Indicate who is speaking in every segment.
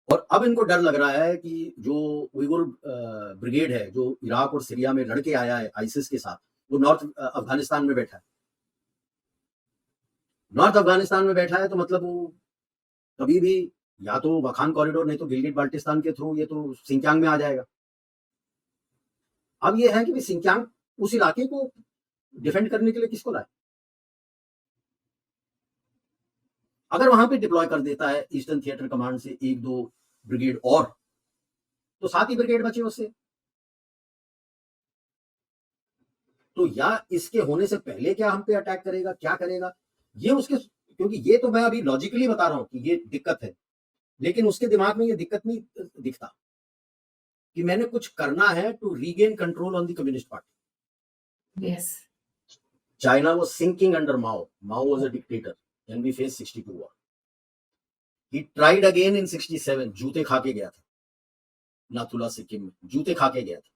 Speaker 1: और अब इनको डर लग रहा है कि जो उइगुर ब्रिगेड है, जो इराक और सीरिया में लड़ के आया है आईसिस के साथ, वो नॉर्थ अफ़गानिस्तान में बैठा है। नॉर्थ अफ़गानिस्तान में बैठा है तो मतलब वो कभी भी या तो वखान कॉरिडोर नहीं तो गिलगिट-बाल्टिस्तान के थ्रू ये तो सिंकियांग में आ जाएगा। अब ये है कि सिंकियांग उस इलाके को डिफेंड करने के लिए किसको लाए? अगर वहां पे डिप्लॉय कर देता है ईस्टर्न थिएटर कमांड से 1-2 ब्रिगेड और, तो 7 ही ब्रिगेड बचे उससे। तो या इसके होने से पहले क्या हम पे अटैक करेगा, क्या करेगा? ये उसके, क्योंकि ये तो मैं अभी लॉजिकली बता रहा हूँ कि ये दिक्कत है, लेकिन उसके दिमाग में ये दिक्कत नहीं दिखता कि मैंने कुछ करना है to regain control on the communist party.
Speaker 2: Yes.
Speaker 1: China was sinking under Mao. Mao was a dictator and we faced 62 war. He tried again in 67. जूते खा के गया था नाथुला सिक्किम में, जूते खा के गया था।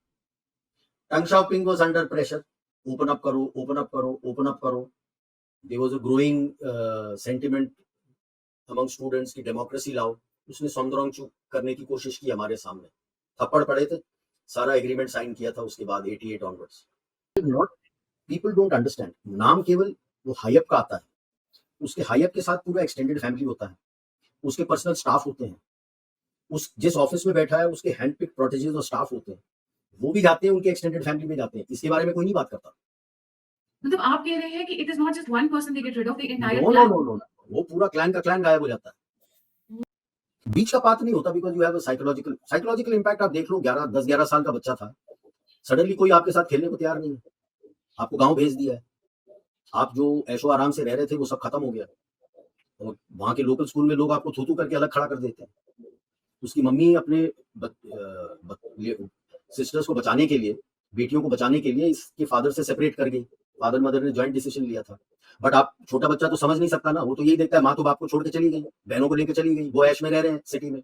Speaker 1: Deng Xiaoping was under pressure. Open up करो, ओपन अप करो, ओपन अप करो। There was a growing sentiment among students की डेमोक्रेसी लाओ। उसने सोमद्रोंग चुप करने की कोशिश की हमारे सामने, थप्पड़ पड़े थे, सारा एग्रीमेंट साइन किया था उसके बाद 88 onwards. Not, people don't understand, नाम केवल वो हाईअप का आता है, उसके हाईअप के साथ पूरा एक्सटेंडेड फैमिली होता है, उसके पर्सनल स्टाफ होते हैं, उस जिस ऑफिस में बैठा है उसके हैंड पिक प्रोटेजेस और स्टाफ होते हैं, वो भी जाते हैं उनके एक्सटेंडेड फैमिली में जाते हैं, इसके बारे में कोई नहीं बात करता।
Speaker 2: मतलब आप कह रहे हैं कि it is not just one person they get rid of the entire
Speaker 1: no no
Speaker 2: clan.
Speaker 1: No no, वो पूरा क्लैन का क्लैन गायब हो जाता है, बीच का पात नहीं होता, because you have psychological impact. आप देख लो, 10-11 साल का बच्चा था, सडनली कोई आपके साथ खेलने को तैयार नहीं है, आपको गांव भेज दिया है, आप जो ऐशो आराम से रह रहे थे वो सब खत्म हो गया, और वहां के लोकल स्कूल में लोग आपको थू थू करके अलग खड़ा कर देते हैं। उसकी मम्मी अपने सिस्टर्स को बचाने के लिए, बेटियों को बचाने के लिए इसके फादर से सेपरेट कर गई, फादर मदर ने ज्वाइंट डिसीजन लिया था। बट आप छोटा बच्चा तो समझ नहीं सकता ना, वो तो यही देखता है माँ तो बाप को छोड़ के चली गई, बहनों को लेकर चली गई, वो ऐश में रह रहे हैं सिटी में,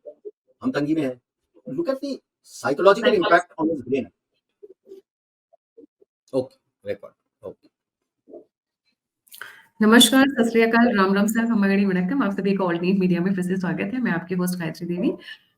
Speaker 1: हम तंगी में हैं। Look at the psychological impact on his brain. Okay, record, okay.
Speaker 2: नमस्कार, सत श्री अकाल, राम राम सर, हमारी वणक्कम। आप सभी का ऑल न्यूज मीडिया में फिर से स्वागत है। मैं आपकी होस्ट गायत्री देवी।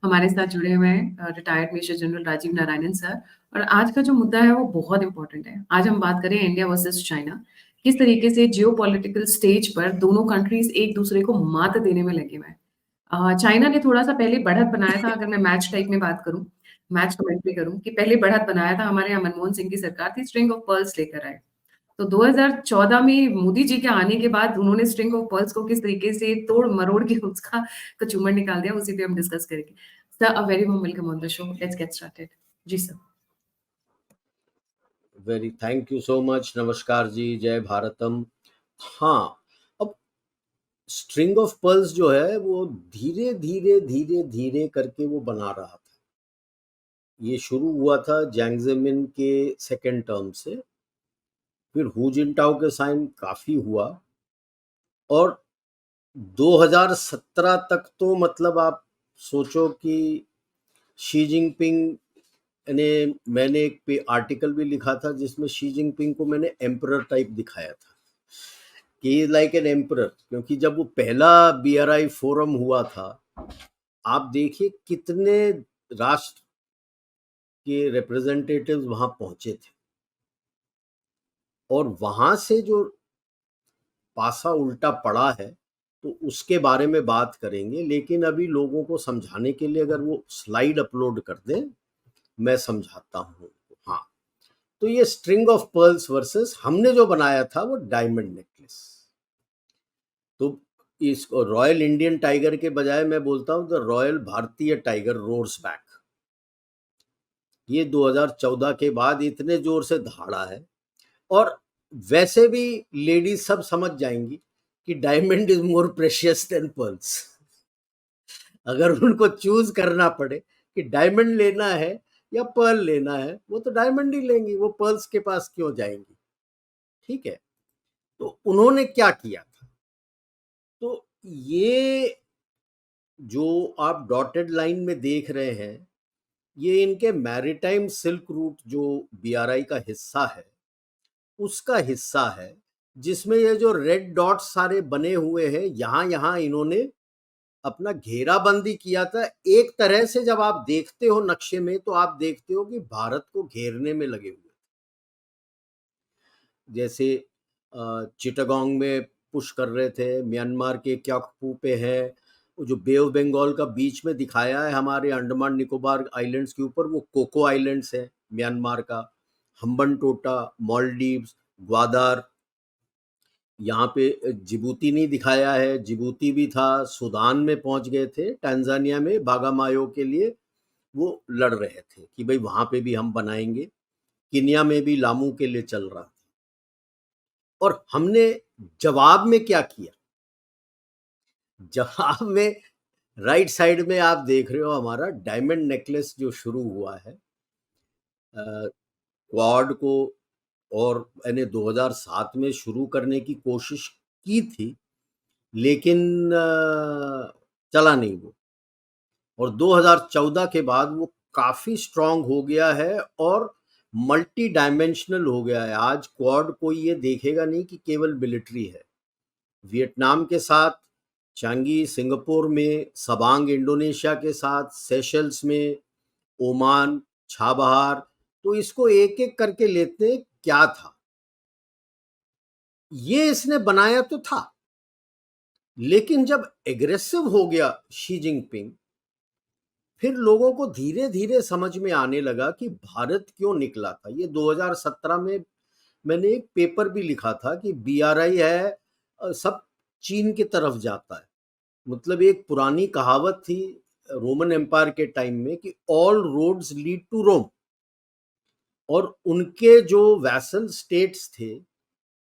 Speaker 2: हमारे साथ जुड़े हुए हैं retired major general Rajeev Narayanan sir. और आज का जो मुद्दा है वो बहुत इंपॉर्टेंट है। आज हम बात करें इंडिया वर्सेस चाइना, किस तरीके से जियोपॉलिटिकल स्टेज पर दोनों कंट्रीज एक दूसरे को मात देने में लगे हुए हैं। चाइना ने थोड़ा सा पहले बढ़त बनाया था, अगर मैं मैच टाइप में बात करूं, मैच कमेंट्री करूं, कि पहले बढ़त बनाया था हमारे यहाँ मनमोहन सिंह की सरकार थी, स्ट्रिंग ऑफ पर्ल्स लेकर आए। तो 2014 में मोदी जी के आने के बाद उन्होंने स्ट्रिंग ऑफ पर्ल्स को किस तरीके से तोड़ मरोड़ के उसका कचूमर निकाल दिया, उसी पे हम डिस्कस करेंगे। Sir, a very warm welcome on the show. Let's get started. जी sir.
Speaker 1: Very thank you so much, नमस्कार जी, जय भारतम। हाँ, अब स्ट्रिंग ऑफ पर्ल्स जो है वो धीरे धीरे धीरे धीरे करके वो बना रहा था। ये शुरू हुआ था जियांग ज़ेमिन के सेकेंड टर्म से, फिर हू जिनटाओ के साइन काफ़ी हुआ, और 2017 तक तो मतलब आप सोचो कि शी जिनपिंग ने, मैंने एक पे आर्टिकल भी लिखा था जिसमें शी जिनपिंग को मैंने एम्परर टाइप दिखाया था कि लाइक एन एम्परर, क्योंकि जब वो पहला बीआरआई फोरम हुआ था, आप देखिए कितने राष्ट्र के रिप्रेजेंटेटिव्स वहां पहुंचे थे, और वहां से जो पासा उल्टा पड़ा है तो उसके बारे में बात करेंगे। लेकिन अभी लोगों को समझाने के लिए अगर वो स्लाइड अपलोड कर दें, मैं समझाता हूँ। हाँ, तो ये स्ट्रिंग ऑफ पर्ल्स वर्सेस हमने जो बनाया था वो डायमंड नेकलेस। तो इस रॉयल इंडियन टाइगर के बजाय मैं बोलता हूँ द रॉयल भारतीय टाइगर रोर्स बैक। ये 2014 के बाद इतने जोर से धाड़ा है, और वैसे भी लेडीज सब समझ जाएंगी कि diamond is more precious than pearls. अगर उनको चूज करना पड़े कि डायमंड लेना है या पर्ल लेना है, वो तो डायमंड ही लेंगी, वो पर्ल्स के पास क्यों जाएंगी। ठीक है, तो उन्होंने क्या किया था, तो ये जो आप डॉटेड लाइन में देख रहे हैं, ये इनके मैरीटाइम सिल्क रूट जो बीआरआई का हिस्सा है उसका हिस्सा है, जिसमें ये जो रेड डॉट्स सारे बने हुए हैं, यहाँ यहाँ इन्होंने अपना घेराबंदी किया था। एक तरह से जब आप देखते हो नक्शे में तो आप देखते हो कि भारत को घेरने में लगे हुए, जैसे चिटागोंग में पुश कर रहे थे, म्यांमार के क्योक्पू पे है, वो जो बे ऑफ बंगाल का बीच में दिखाया है हमारे अंडमान निकोबार आइलैंड्स के ऊपर, वो कोको आइलैंड्स है म्यांमार का, हम्बनटोटा, मालदीव्स, ग्वादार, यहाँ पे जिबूती नहीं दिखाया है, जिबूती भी था, सूडान में पहुंच गए थे, टंजानिया में बागामायो के लिए वो लड़ रहे थे कि भाई वहां पे भी हम बनाएंगे, किनिया में भी लामू के लिए चल रहा था। और हमने जवाब में क्या किया? जवाब में राइट साइड में आप देख रहे हो हमारा डायमंड नेकलेस जो शुरू हुआ है क्वाड को, और मैंने 2007 में शुरू करने की कोशिश की थी, लेकिन चला नहीं वो, और 2014 के बाद वो काफी स्ट्रांग हो गया है और मल्टी डायमेंशनल हो गया है। आज क्वाड कोई ये देखेगा नहीं कि केवल मिलिट्री है। वियतनाम के साथ चांगी, सिंगापुर में सबांग, इंडोनेशिया के साथ सेशल्स में, ओमान, छाबहार, तो इसको एक एक करके लेते हैं। क्या था ये? इसने बनाया तो था, लेकिन जब एग्रेसिव हो गया शी जिनपिंग, फिर लोगों को धीरे धीरे समझ में आने लगा कि भारत क्यों निकला था। ये 2017 में मैंने एक पेपर भी लिखा था कि बीआरआई है, सब चीन की तरफ जाता है। मतलब एक पुरानी कहावत थी रोमन एम्पायर के टाइम में कि ऑल रोड्स लीड टू रोम, और उनके जो वैसल स्टेट्स थे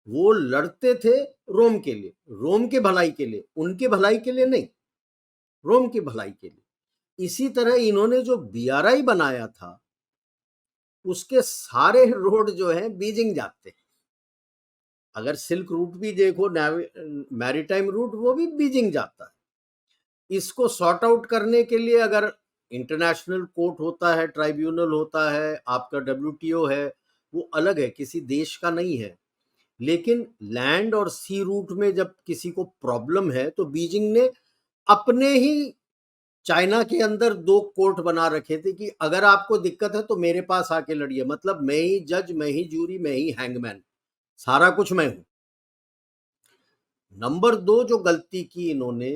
Speaker 1: वो लड़ते थे रोम के लिए, रोम के भलाई के लिए, उनके भलाई के लिए नहीं, रोम की भलाई के लिए। इसी तरह इन्होंने जो बीआरआई बनाया था उसके सारे रोड जो हैं बीजिंग जाते हैं। अगर सिल्क रूट भी देखो, मैरीटाइम रूट, वो भी बीजिंग जाता है। इसको सॉर्ट आउट करने के लिए अगर इंटरनेशनल कोर्ट होता है, ट्राइब्यूनल होता है, आपका डब्ल्यूटीओ है, वो अलग है, किसी देश का नहीं है। लेकिन लैंड और सी रूट में जब किसी को प्रॉब्लम है तो बीजिंग ने अपने ही चाइना के अंदर 2 कोर्ट बना रखे थे कि अगर आपको दिक्कत है तो मेरे पास आके लड़िए। मतलब मैं ही जज, मैं ही जूरी, मैं ही हैंगमैन, सारा कुछ मैं हूं। नंबर 2 जो गलती की इन्होंने,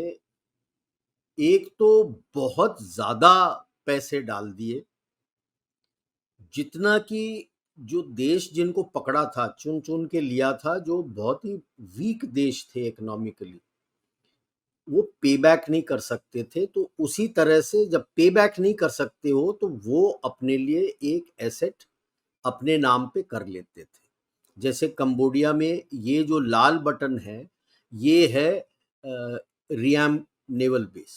Speaker 1: एक तो बहुत ज्यादा पैसे डाल दिए, जितना कि जो देश जिनको पकड़ा था, चुन चुन के लिया था, जो बहुत ही वीक देश थे इकोनॉमिकली, वो पे बैक नहीं कर सकते थे। तो उसी तरह से जब पे बैक नहीं कर सकते हो तो वो अपने लिए एक एसेट अपने नाम पे कर लेते थे। जैसे कंबोडिया में ये जो लाल बटन है, ये है Ream naval base,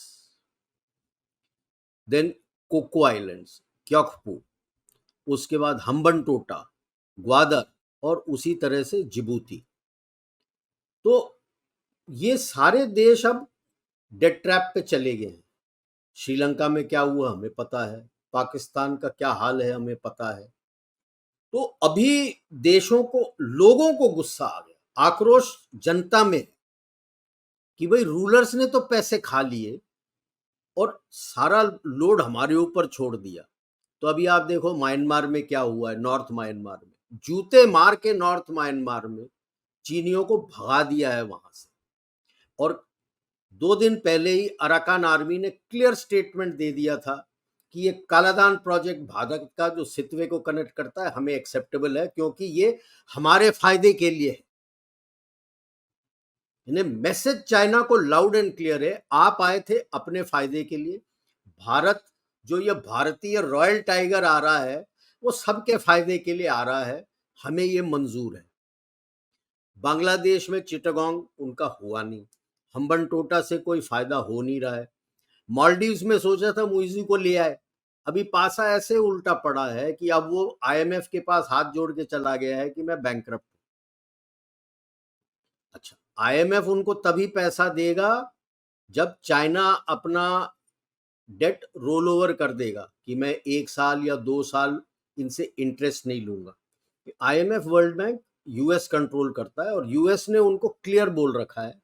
Speaker 1: then Coco Islands, Kyaukpyu, उसके बाद हम्बनटोटा, ग्वादर, और उसी तरह से जिबूती। तो ये सारे देश अब डेट ट्रैप पे चले गए हैं। श्रीलंका में क्या हुआ हमें पता है, पाकिस्तान का क्या हाल है हमें पता है। तो अभी देशों को, लोगों को गुस्सा आ गया, आक्रोश जनता में, कि भाई रूलर्स ने तो पैसे खा लिए और सारा लोड हमारे ऊपर छोड़ दिया। तो अभी आप देखो म्यांमार में क्या हुआ है, नॉर्थ म्यांमार में जूते मार के नॉर्थ म्यांमार में चीनियों को भगा दिया है वहां से। और 2 दिन पहले ही अराकान आर्मी ने क्लियर स्टेटमेंट दे दिया था कि ये कालादान प्रोजेक्ट भारत का जो सितवे को कनेक्ट करता है हमें एक्सेप्टेबल है, क्योंकि ये हमारे फायदे के लिए है। मैसेज चाइना को लाउड एंड क्लियर है, आप आए थे अपने फायदे के लिए। भारत, जो ये भारतीय रॉयल टाइगर आ रहा है, वो सबके फायदे के लिए आ रहा है, हमें ये मंजूर है। बांग्लादेश में चिटागोंग उनका हुआ नहीं, हम्बनटोटा से कोई फायदा हो नहीं रहा है। मालदीव्स में सोचा था मुइजी को ले आए, अभी पासा ऐसे उल्टा पड़ा है कि अब वो आईएमएफ के पास हाथ जोड़ के चला गया है कि मैं बैंकरप्ट हूं। अच्छा, आईएमएफ उनको तभी पैसा देगा जब चाइना अपना डेट रोल ओवर कर देगा कि मैं 1 साल या 2 साल इनसे इंटरेस्ट नहीं लूंगा। IMF, world bank, US control करता है, और यूएस ने उनको क्लियर बोल रखा है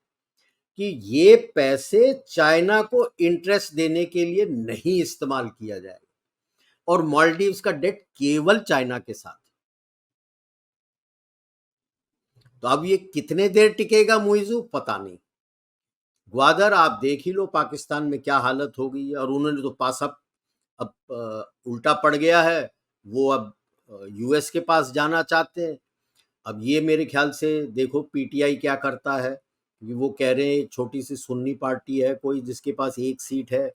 Speaker 1: कि ये पैसे चाइना को इंटरेस्ट देने के लिए नहीं इस्तेमाल किया जाएगा और मालदीव्स का डेट केवल चाइना के साथ। तो अब ये कितने देर टिकेगा मुइजू, पता नहीं। ग्वादर आप देख ही लो पाकिस्तान में क्या हालत हो गई है, और उन्होंने तो पास अब उल्टा पड़ गया है, वो अब यूएस के पास जाना चाहते हैं। अब ये मेरे ख्याल से देखो पीटीआई क्या करता है, कि वो कह रहे हैं छोटी सी सुन्नी पार्टी है कोई जिसके पास एक सीट है,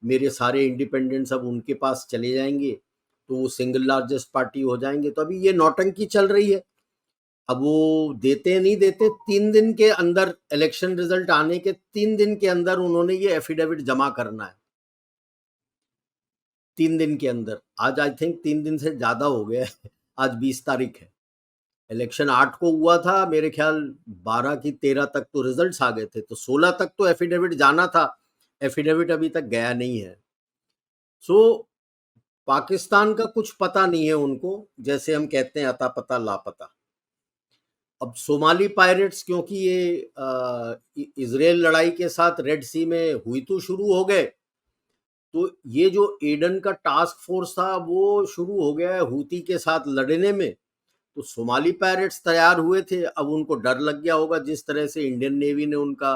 Speaker 1: मेरे सारे इंडिपेंडेंट्स अब उनके पास चले जाएंगे तो वो सिंगल लार्जेस्ट पार्टी हो जाएंगे। तो अभी ये नौटंकी चल रही है। अब वो देते नहीं देते, 3 दिन के अंदर इलेक्शन रिजल्ट आने के 3 दिन के अंदर उन्होंने ये एफिडेविट जमा करना है। 3 दिन के अंदर, आज आई थिंक 3 दिन से ज्यादा हो गया है। आज 20 तारीख है, इलेक्शन 8 को हुआ था, मेरे ख्याल 12 की 13 तक तो रिजल्ट्स आ गए थे, तो 16 तक तो एफिडेविट जाना था, एफिडेविट अभी तक गया नहीं है। सो पाकिस्तान का कुछ पता नहीं है उनको, जैसे हम कहते हैं अता पता लापता। अब सोमाली पायरेट्स, क्योंकि ये इजराइल लड़ाई के साथ रेड सी में हुई तो शुरू हो गए, तो ये जो एडन का टास्क फोर्स था वो शुरू हो गया है हूती के साथ लड़ने में। तो सोमाली पायरेट्स तैयार हुए थे, अब उनको डर लग गया होगा, जिस तरह से इंडियन नेवी ने उनका,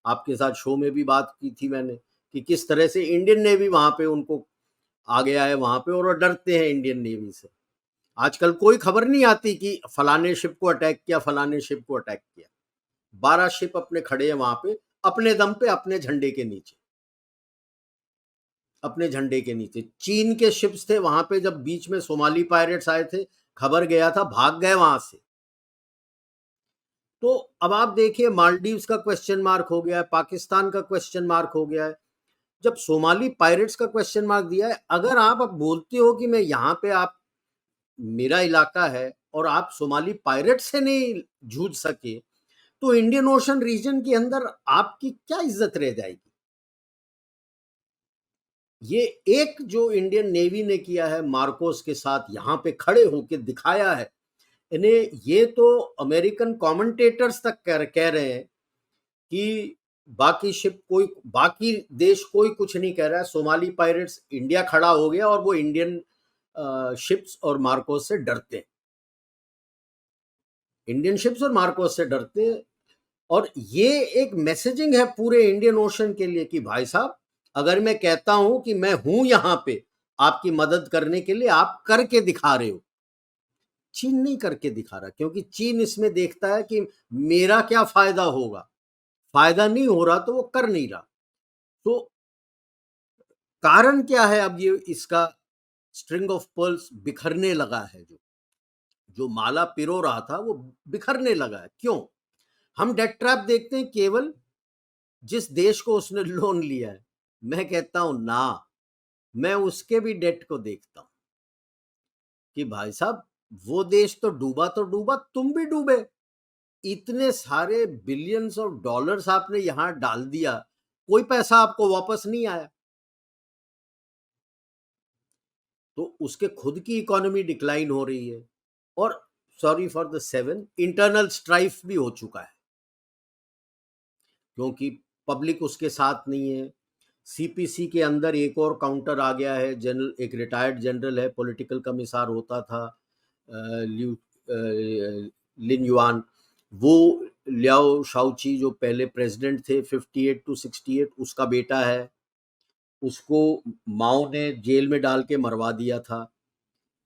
Speaker 1: आपके साथ शो में भी बात की थी मैंने, कि किस तरह से इंडियन नेवी वहां पे उनको आ गया है वहां पे, और वो डरते हैं इंडियन नेवी से। आजकल कोई खबर नहीं आती कि फलाने शिप को अटैक किया, फलाने शिप को अटैक किया। 12 शिप अपने खड़े हैं वहां पे, अपने दम पे, अपने झंडे के नीचे, अपने झंडे के नीचे। चीन के शिप्स थे वहां पे, जब बीच में सोमाली पायरेट्स आए थे, खबर गया था, भाग गए वहां से। तो अब आप देखिए, मालदीव्स का क्वेश्चन मार्क हो गया है, पाकिस्तान का क्वेश्चन मार्क हो गया है, जब सोमाली पायरेट्स का क्वेश्चन मार्क दिया है। अगर आप अब बोलते हो कि मैं यहाँ पे, आप मेरा इलाका है और आप सोमाली पायरेट से नहीं जूझ सके, तो इंडियन ओशन रीजन के अंदर आपकी क्या इज्जत रह जाएगी। ये एक जो इंडियन नेवी ने किया है मार्कोस के साथ, यहां पे खड़े होके दिखाया है इन्हें, ये तो अमेरिकन कमेंटेटर्स तक कह रहे हैं कि बाकी शिप कोई, बाकी देश कोई कुछ नहीं कह रहा है, सोमाली पायरेट्स, इंडिया खड़ा हो गया और वो इंडियन शिप्स और मार्कोस से डरते हैं, इंडियन शिप्स और मार्कोस से डरते हैं। और ये एक मैसेजिंग है पूरे इंडियन ओशन के लिए कि भाई साहब, अगर मैं कहता हूं कि मैं हूं यहां पे आपकी मदद करने के लिए, आप करके दिखा रहे हो। चीन नहीं करके दिखा रहा, क्योंकि चीन इसमें देखता है कि मेरा क्या फायदा होगा, फायदा नहीं हो रहा तो वो कर नहीं रहा। तो कारण क्या है, अब ये इसका स्ट्रिंग ऑफ पर्ल्स बिखरने लगा है, जो जो माला पिरो रहा था वो बिखरने लगा है। क्यों? हम डेट ट्रैप देखते हैं केवल जिस देश को उसने लोन लिया है। मैं कहता हूं ना, मैं उसके भी डेट को देखता हूं कि भाई साहब, वो देश तो डूबा, तुम भी डूबे। इतने सारे बिलियंस ऑफ डॉलर्स आपने यहां डाल दिया, कोई पैसा आपको वापस नहीं आया, तो उसके खुद की इकोनॉमी डिक्लाइन हो रही है। और sorry for the seven, internal strife भी हो चुका है, क्योंकि पब्लिक उसके साथ नहीं है। सीपीसी के अंदर एक और काउंटर आ गया है, जनरल, एक रिटायर्ड जनरल है, पॉलिटिकल कमिश्नर होता था, लिन युआन, वो लियाओ शाओची जो पहले प्रेसिडेंट थे 58 टू 68, उसका बेटा है। उसको माओ ने जेल में डाल के मरवा दिया था।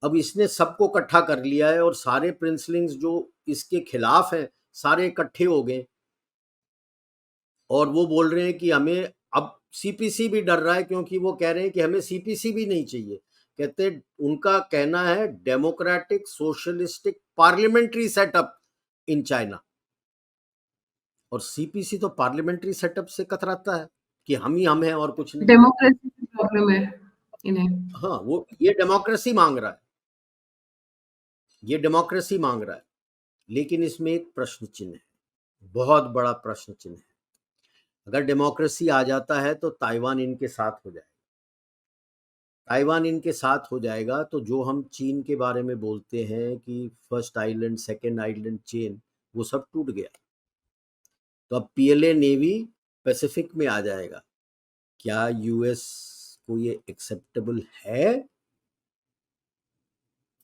Speaker 1: अब इसने सबको इकट्ठा कर लिया है, और सारे प्रिंसलिंग्स जो इसके खिलाफ हैं सारे इकट्ठे हो गए, और वो बोल रहे हैं कि हमें, अब सीपीसी भी डर रहा है, क्योंकि वो कह रहे हैं कि हमें सीपीसी भी नहीं चाहिए। कहते हैं, उनका कहना है democratic socialistic parliamentary setup in China, और सीपीसी तो पार्लियामेंट्री सेटअप से कतराता है कि हम हैं और कुछ नहीं।
Speaker 2: डेमोक्रेसी की प्रॉब्लम है इन्हें।
Speaker 1: हाँ, वो ये डेमोक्रेसी मांग रहा है, ये डेमोक्रेसी मांग रहा है, लेकिन इसमें एक प्रश्न चिन्ह है, बहुत बड़ा प्रश्न चिन्ह है। अगर डेमोक्रेसी आ जाता है तो ताइवान इनके साथ हो जाएगा, ताइवान इनके साथ हो जाएगा, तो जो हम चीन के बारे में बोलते हैं कि first island, second island chain, वो सब टूट गया। तो अब पीएलए नेवी पैसिफिक में आ जाएगा। क्या यूएस को ये एक्सेप्टेबल है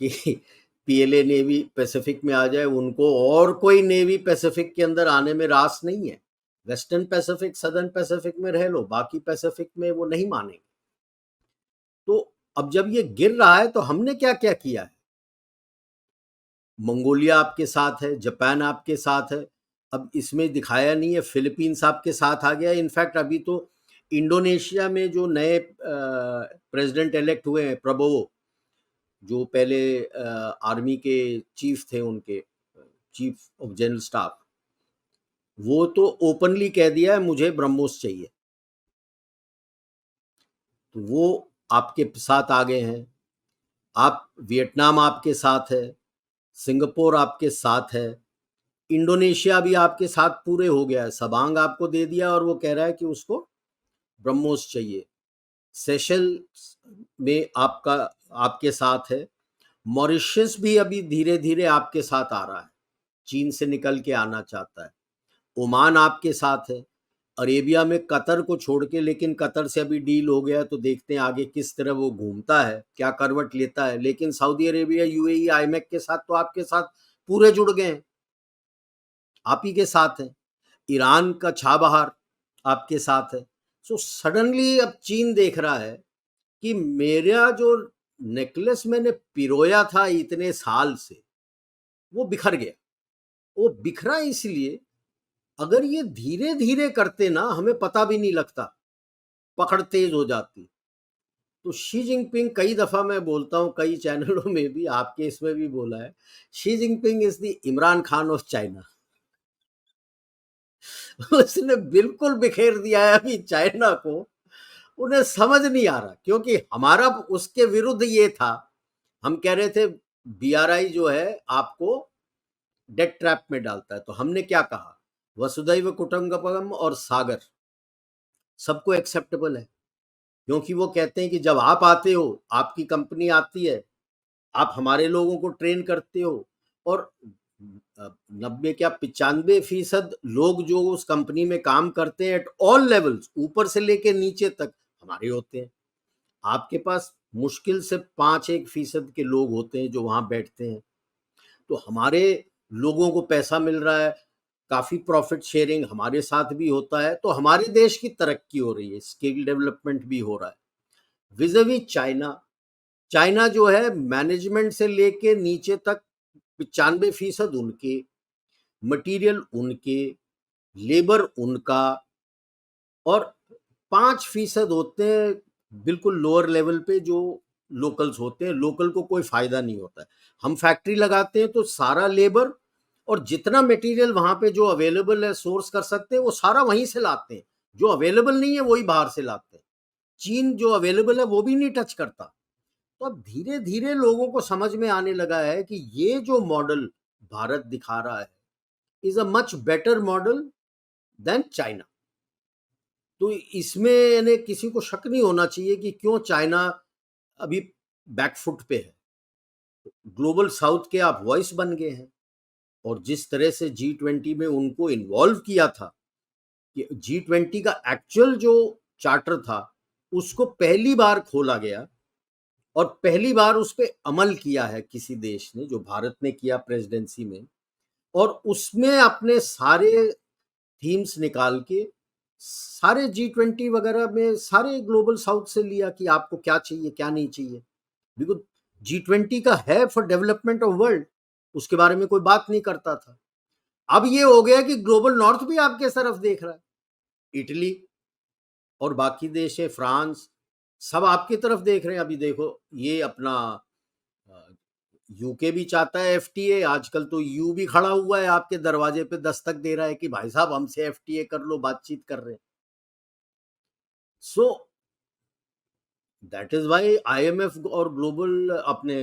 Speaker 1: कि पीएलए नेवी पैसिफिक में आ जाए? उनको और कोई नेवी पैसिफिक के अंदर आने में रास नहीं है। वेस्टर्न पैसिफिक, सदर्न पैसिफिक में रह लो, बाकी पैसिफिक में वो नहीं मानेंगे। तो अब जब ये गिर रहा है तो हमने क्या क्या किया है? मंगोलिया आपके साथ है, जापान आपके साथ है, अब इसमें दिखाया नहीं है, फिलीपींस आपके साथ आ गया। इनफैक्ट अभी तो इंडोनेशिया में जो नए प्रेसिडेंट इलेक्ट हुए हैं, प्रबोवो, जो पहले आर्मी के चीफ थे, उनके चीफ ऑफ जनरल स्टाफ, वो तो ओपनली कह दिया है मुझे ब्रह्मोस चाहिए। तो वो आपके साथ आ गए हैं। आप वियतनाम आपके साथ है, सिंगापुर आपके साथ है, इंडोनेशिया भी आपके साथ पूरे हो गया है, सबांग आपको दे दिया और वो कह रहा है कि उसको ब्रह्मोस चाहिए। सेशल में आपका आपके साथ है। मॉरिशस भी अभी धीरे धीरे आपके साथ आ रहा है, चीन से निकल के आना चाहता है। ओमान आपके साथ है। अरेबिया में कतर को छोड़ के, लेकिन कतर से अभी डील हो गया, तो देखते हैं आगे किस तरह वो घूमता है, क्या करवट लेता है। लेकिन सऊदी अरेबिया, यूएई, आईमेक के साथ तो आपके साथ पूरे जुड़ गए हैं, आप ही के साथ हैं। ईरान का छाबहार आपके साथ है। सो सडनली अब चीन देख रहा है कि मेरा जो नेकलेस मैंने पिरोया था इतने साल से, वो बिखर गया। वो बिखरा इसलिए, अगर ये धीरे धीरे करते ना, हमें पता भी नहीं लगता, पकड़ तेज हो जाती। तो शी जिनपिंग, कई दफा मैं बोलता हूं, कई चैनलों में भी, आपके इसमें भी बोला है, Xi Jinping is the Imran Khan of China. उसने बिल्कुल बिखेर दिया है अभी चाइना को। उन्हें समझ नहीं आ रहा, क्योंकि हमारा उसके विरुद्ध ये था। हम कह रहे थे बीआरआई जो है आपको डेट ट्रैप में डालता है, तो हमने क्या कहा, वसुधैव कुटुंबकम और सागर सबको एक्सेप्टेबल है। क्योंकि वो कहते हैं कि जब आप आते हो, आपकी कंपनी आती है, आप हमारे लोगों को ट्रेन करते हो, और 90 क्या 95% लोग जो उस कंपनी में काम करते हैं एट ऑल लेवल्स, ऊपर से लेके नीचे तक, हमारे होते हैं। आपके पास मुश्किल से 5-1% के लोग होते हैं जो वहां बैठते हैं। तो हमारे लोगों को पैसा मिल रहा है, काफी प्रॉफिट शेयरिंग हमारे साथ भी होता है, तो हमारे देश की तरक्की हो रही है, स्किल डेवलपमेंट भी हो रहा है। विजवी चाइना, चाइना जो है मैनेजमेंट से लेके नीचे तक 95% उनके, मटेरियल उनके, लेबर उनका, और 5% होते हैं बिल्कुल लोअर लेवल पे जो लोकल्स होते हैं। लोकल को कोई फायदा नहीं होता है। हम फैक्ट्री लगाते हैं तो सारा लेबर और जितना मटेरियल वहां पे जो अवेलेबल है सोर्स कर सकते हैं, वो सारा वहीं से लाते हैं। जो अवेलेबल नहीं है वही बाहर से लाते हैं। चीन जो अवेलेबल है वो भी नहीं टच करता। तो अब धीरे धीरे लोगों को समझ में आने लगा है कि ये जो मॉडल भारत दिखा रहा है is a much better model than China. तो इसमें यानी किसी को शक नहीं होना चाहिए कि क्यों चाइना अभी बैकफुट पे है। ग्लोबल साउथ के आप वॉइस बन गए हैं, और जिस तरह से G20 में उनको इन्वॉल्व किया था, कि G20 का एक्चुअल जो चार्टर था उसको पहली बार खोला गया, और पहली बार उस पर अमल किया है किसी देश ने, जो भारत ने किया प्रेसिडेंसी में। और उसमें अपने सारे थीम्स निकाल के सारे G20 वगैरह में सारे ग्लोबल साउथ से लिया कि आपको क्या चाहिए क्या नहीं चाहिए। बिकॉज G20 का है फॉर डेवलपमेंट ऑफ वर्ल्ड, उसके बारे में कोई बात नहीं करता था। अब ये हो गया कि ग्लोबल नॉर्थ भी आपके तरफ देख रहा है, इटली और बाकी देश है, फ्रांस, सब आपकी तरफ देख रहे हैं। अभी देखो ये अपना यूके भी चाहता है एफटीए, आजकल तो यू भी खड़ा हुआ है आपके दरवाजे पे, दस्तक दे रहा है कि भाई साहब हमसे एफटीए कर लो, बातचीत कर रहे हैं। So that is why IMF और ग्लोबल अपने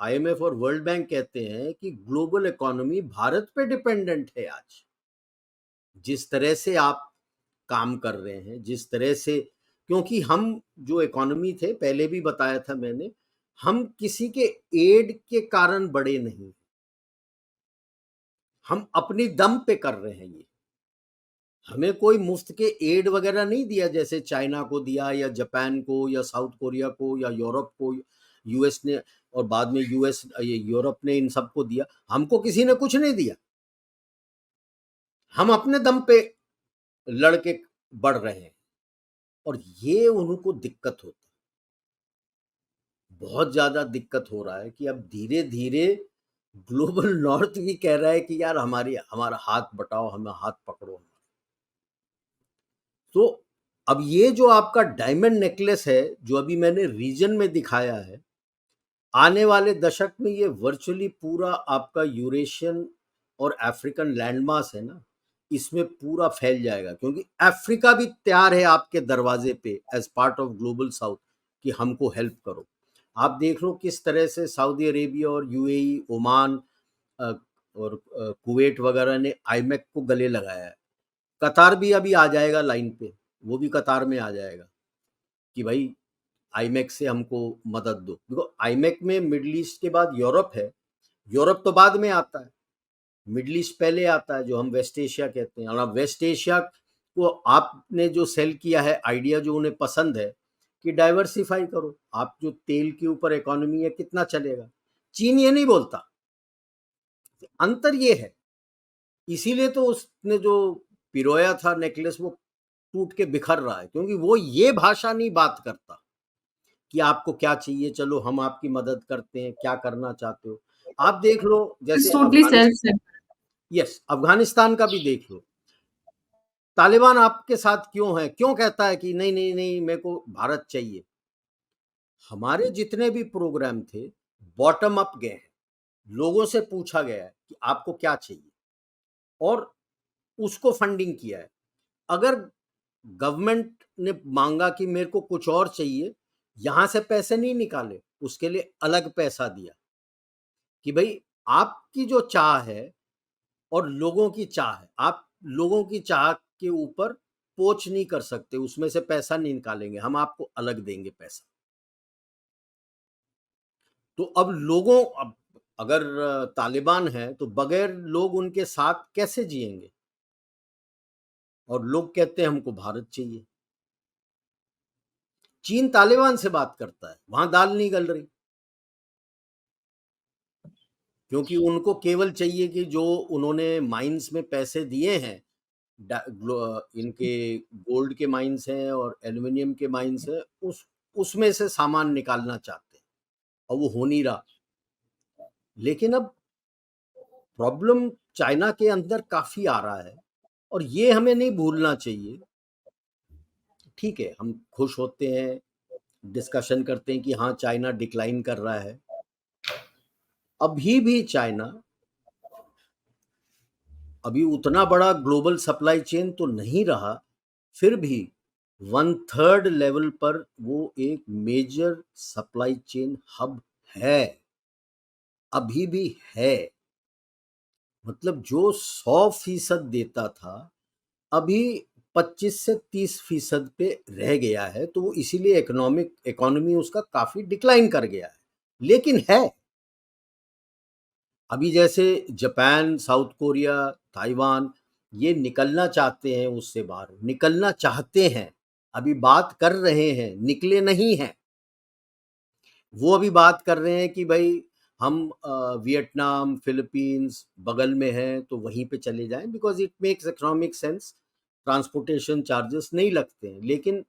Speaker 1: आईएमएफ और वर्ल्ड बैंक कहते हैं कि ग्लोबल इकोनॉमी भारत पे डिपेंडेंट है आज। जिस तरह से आप काम कर रहे हैं, जिस तरह से, क्योंकि हम जो इकोनॉमी थे, पहले भी बताया था मैंने, हम किसी के एड के कारण बड़े नहीं, हम अपनी दम पे कर रहे हैं ये। हमें कोई मुफ्त के एड वगैरह नहीं दिया, जैसे चाइना को दिया या जापान को या साउथ कोरिया को या यूरोप को, यूएस ने, और बाद में यूएस ये यूरोप ने इन सबको दिया। हमको किसी ने कुछ नहीं दिया, हम अपने दम पे लड़के बढ़ रहे हैं, और ये उनको दिक्कत होता है, बहुत ज्यादा दिक्कत हो रहा है कि अब धीरे धीरे ग्लोबल नॉर्थ भी कह रहा है कि यार हमारा हाथ बटाओ, हमें हाथ पकड़ो। तो अब ये जो आपका डायमंड नेकलेस है, जो अभी मैंने रीजन में दिखाया है, आने वाले दशक में ये वर्चुअली पूरा आपका यूरेशियन और अफ्रीकन लैंडमास है ना, इसमें पूरा फैल जाएगा, क्योंकि अफ्रीका भी तैयार है आपके दरवाजे पे as part of Global South कि हमको हेल्प करो। आप देख लो किस तरह से सऊदी अरेबिया और यूएई, ओमान और कुवैत वगैरह ने आईमेक को गले लगाया है। कतार भी अभी आ जाएगा लाइन पे, वो भी कतार में आ जाएगा कि भाई आईमेक से हमको मदद दो। देखो आईमेक में मिडल ईस्ट के बाद यूरोप है, यूरोप तो बाद में आता है, मिडल ईस्ट पहले आता है, जो हम वेस्ट एशिया कहते हैं। और वेस्ट एशिया को आपने जो सेल किया है आइडिया, जो उन्हें पसंद है कि डाइवर्सिफाई करो, आप जो तेल के ऊपर इकोनॉमी है कितना चलेगा। चीन ये नहीं बोलता, अंतर ये है, इसीलिए तो उसने जो पिरोया था नेकलेस वो टूट के बिखर रहा है, क्योंकि वो ये भाषा नहीं बात करता कि आपको क्या चाहिए, चलो हम आपकी मदद करते हैं, क्या करना चाहते हो। आप देख लो
Speaker 2: इट्स
Speaker 1: जैसे
Speaker 2: टोटली सेल्फ।
Speaker 1: यस, अफगानिस्तान का भी देख लो, तालिबान आपके साथ क्यों है, क्यों कहता है कि नहीं नहीं नहीं मेरे को भारत चाहिए। हमारे जितने भी प्रोग्राम थे बॉटम अप गए हैं, लोगों से पूछा गया है कि आपको क्या चाहिए, और उसको फंडिंग किया है। अगर गवर्नमेंट ने मांगा कि मेरे को कुछ और चाहिए, यहां से पैसे नहीं निकाले, उसके लिए अलग पैसा दिया कि भाई आपकी जो चाह है और लोगों की चाह है, आप लोगों की चाह के ऊपर पोच नहीं कर सकते, उसमें से पैसा नहीं निकालेंगे, हम आपको अलग देंगे पैसा। तो अब लोगों, अब अगर तालिबान है तो बगैर लोग उनके साथ कैसे जिएंगे, और लोग कहते हैं हमको भारत चाहिए। चीन तालिबान से बात करता है, वहां दाल नहीं गल रही, क्योंकि उनको केवल चाहिए कि जो उन्होंने माइंस में पैसे दिए हैं, इनके गोल्ड के माइंस हैं और एल्युमिनियम के माइंस हैं, उसमें से सामान निकालना चाहते हैं, और वो हो नहीं रहा। लेकिन अब प्रॉब्लम चाइना के अंदर काफी आ रहा है, और ये हमें नहीं भूलना चाहिए। ठीक है, हम खुश होते हैं, डिस्कशन करते हैं कि हाँ चाइना डिक्लाइन कर रहा है, अभी भी चाइना अभी उतना बड़ा ग्लोबल सप्लाई चेन तो नहीं रहा, फिर भी 1/3 लेवल पर वो एक मेजर सप्लाई चेन हब है, अभी भी है। मतलब जो 100% देता था, अभी 25 से 30% पे रह गया है, तो वो इसीलिए इकोनॉमी उसका काफी डिक्लाइन कर गया है, लेकिन है। अभी जैसे जापान, साउथ कोरिया, ताइवान, ये निकलना चाहते हैं, उससे बाहर निकलना चाहते हैं, अभी बात कर रहे हैं, निकले नहीं हैं। वो अभी बात कर रहे हैं कि भाई हम वियतनाम, फिलीपींस बगल में हैं तो वहीं पे चले जाएं, because it makes economic sense, transportation charges नहीं लगते हैं, लेकिन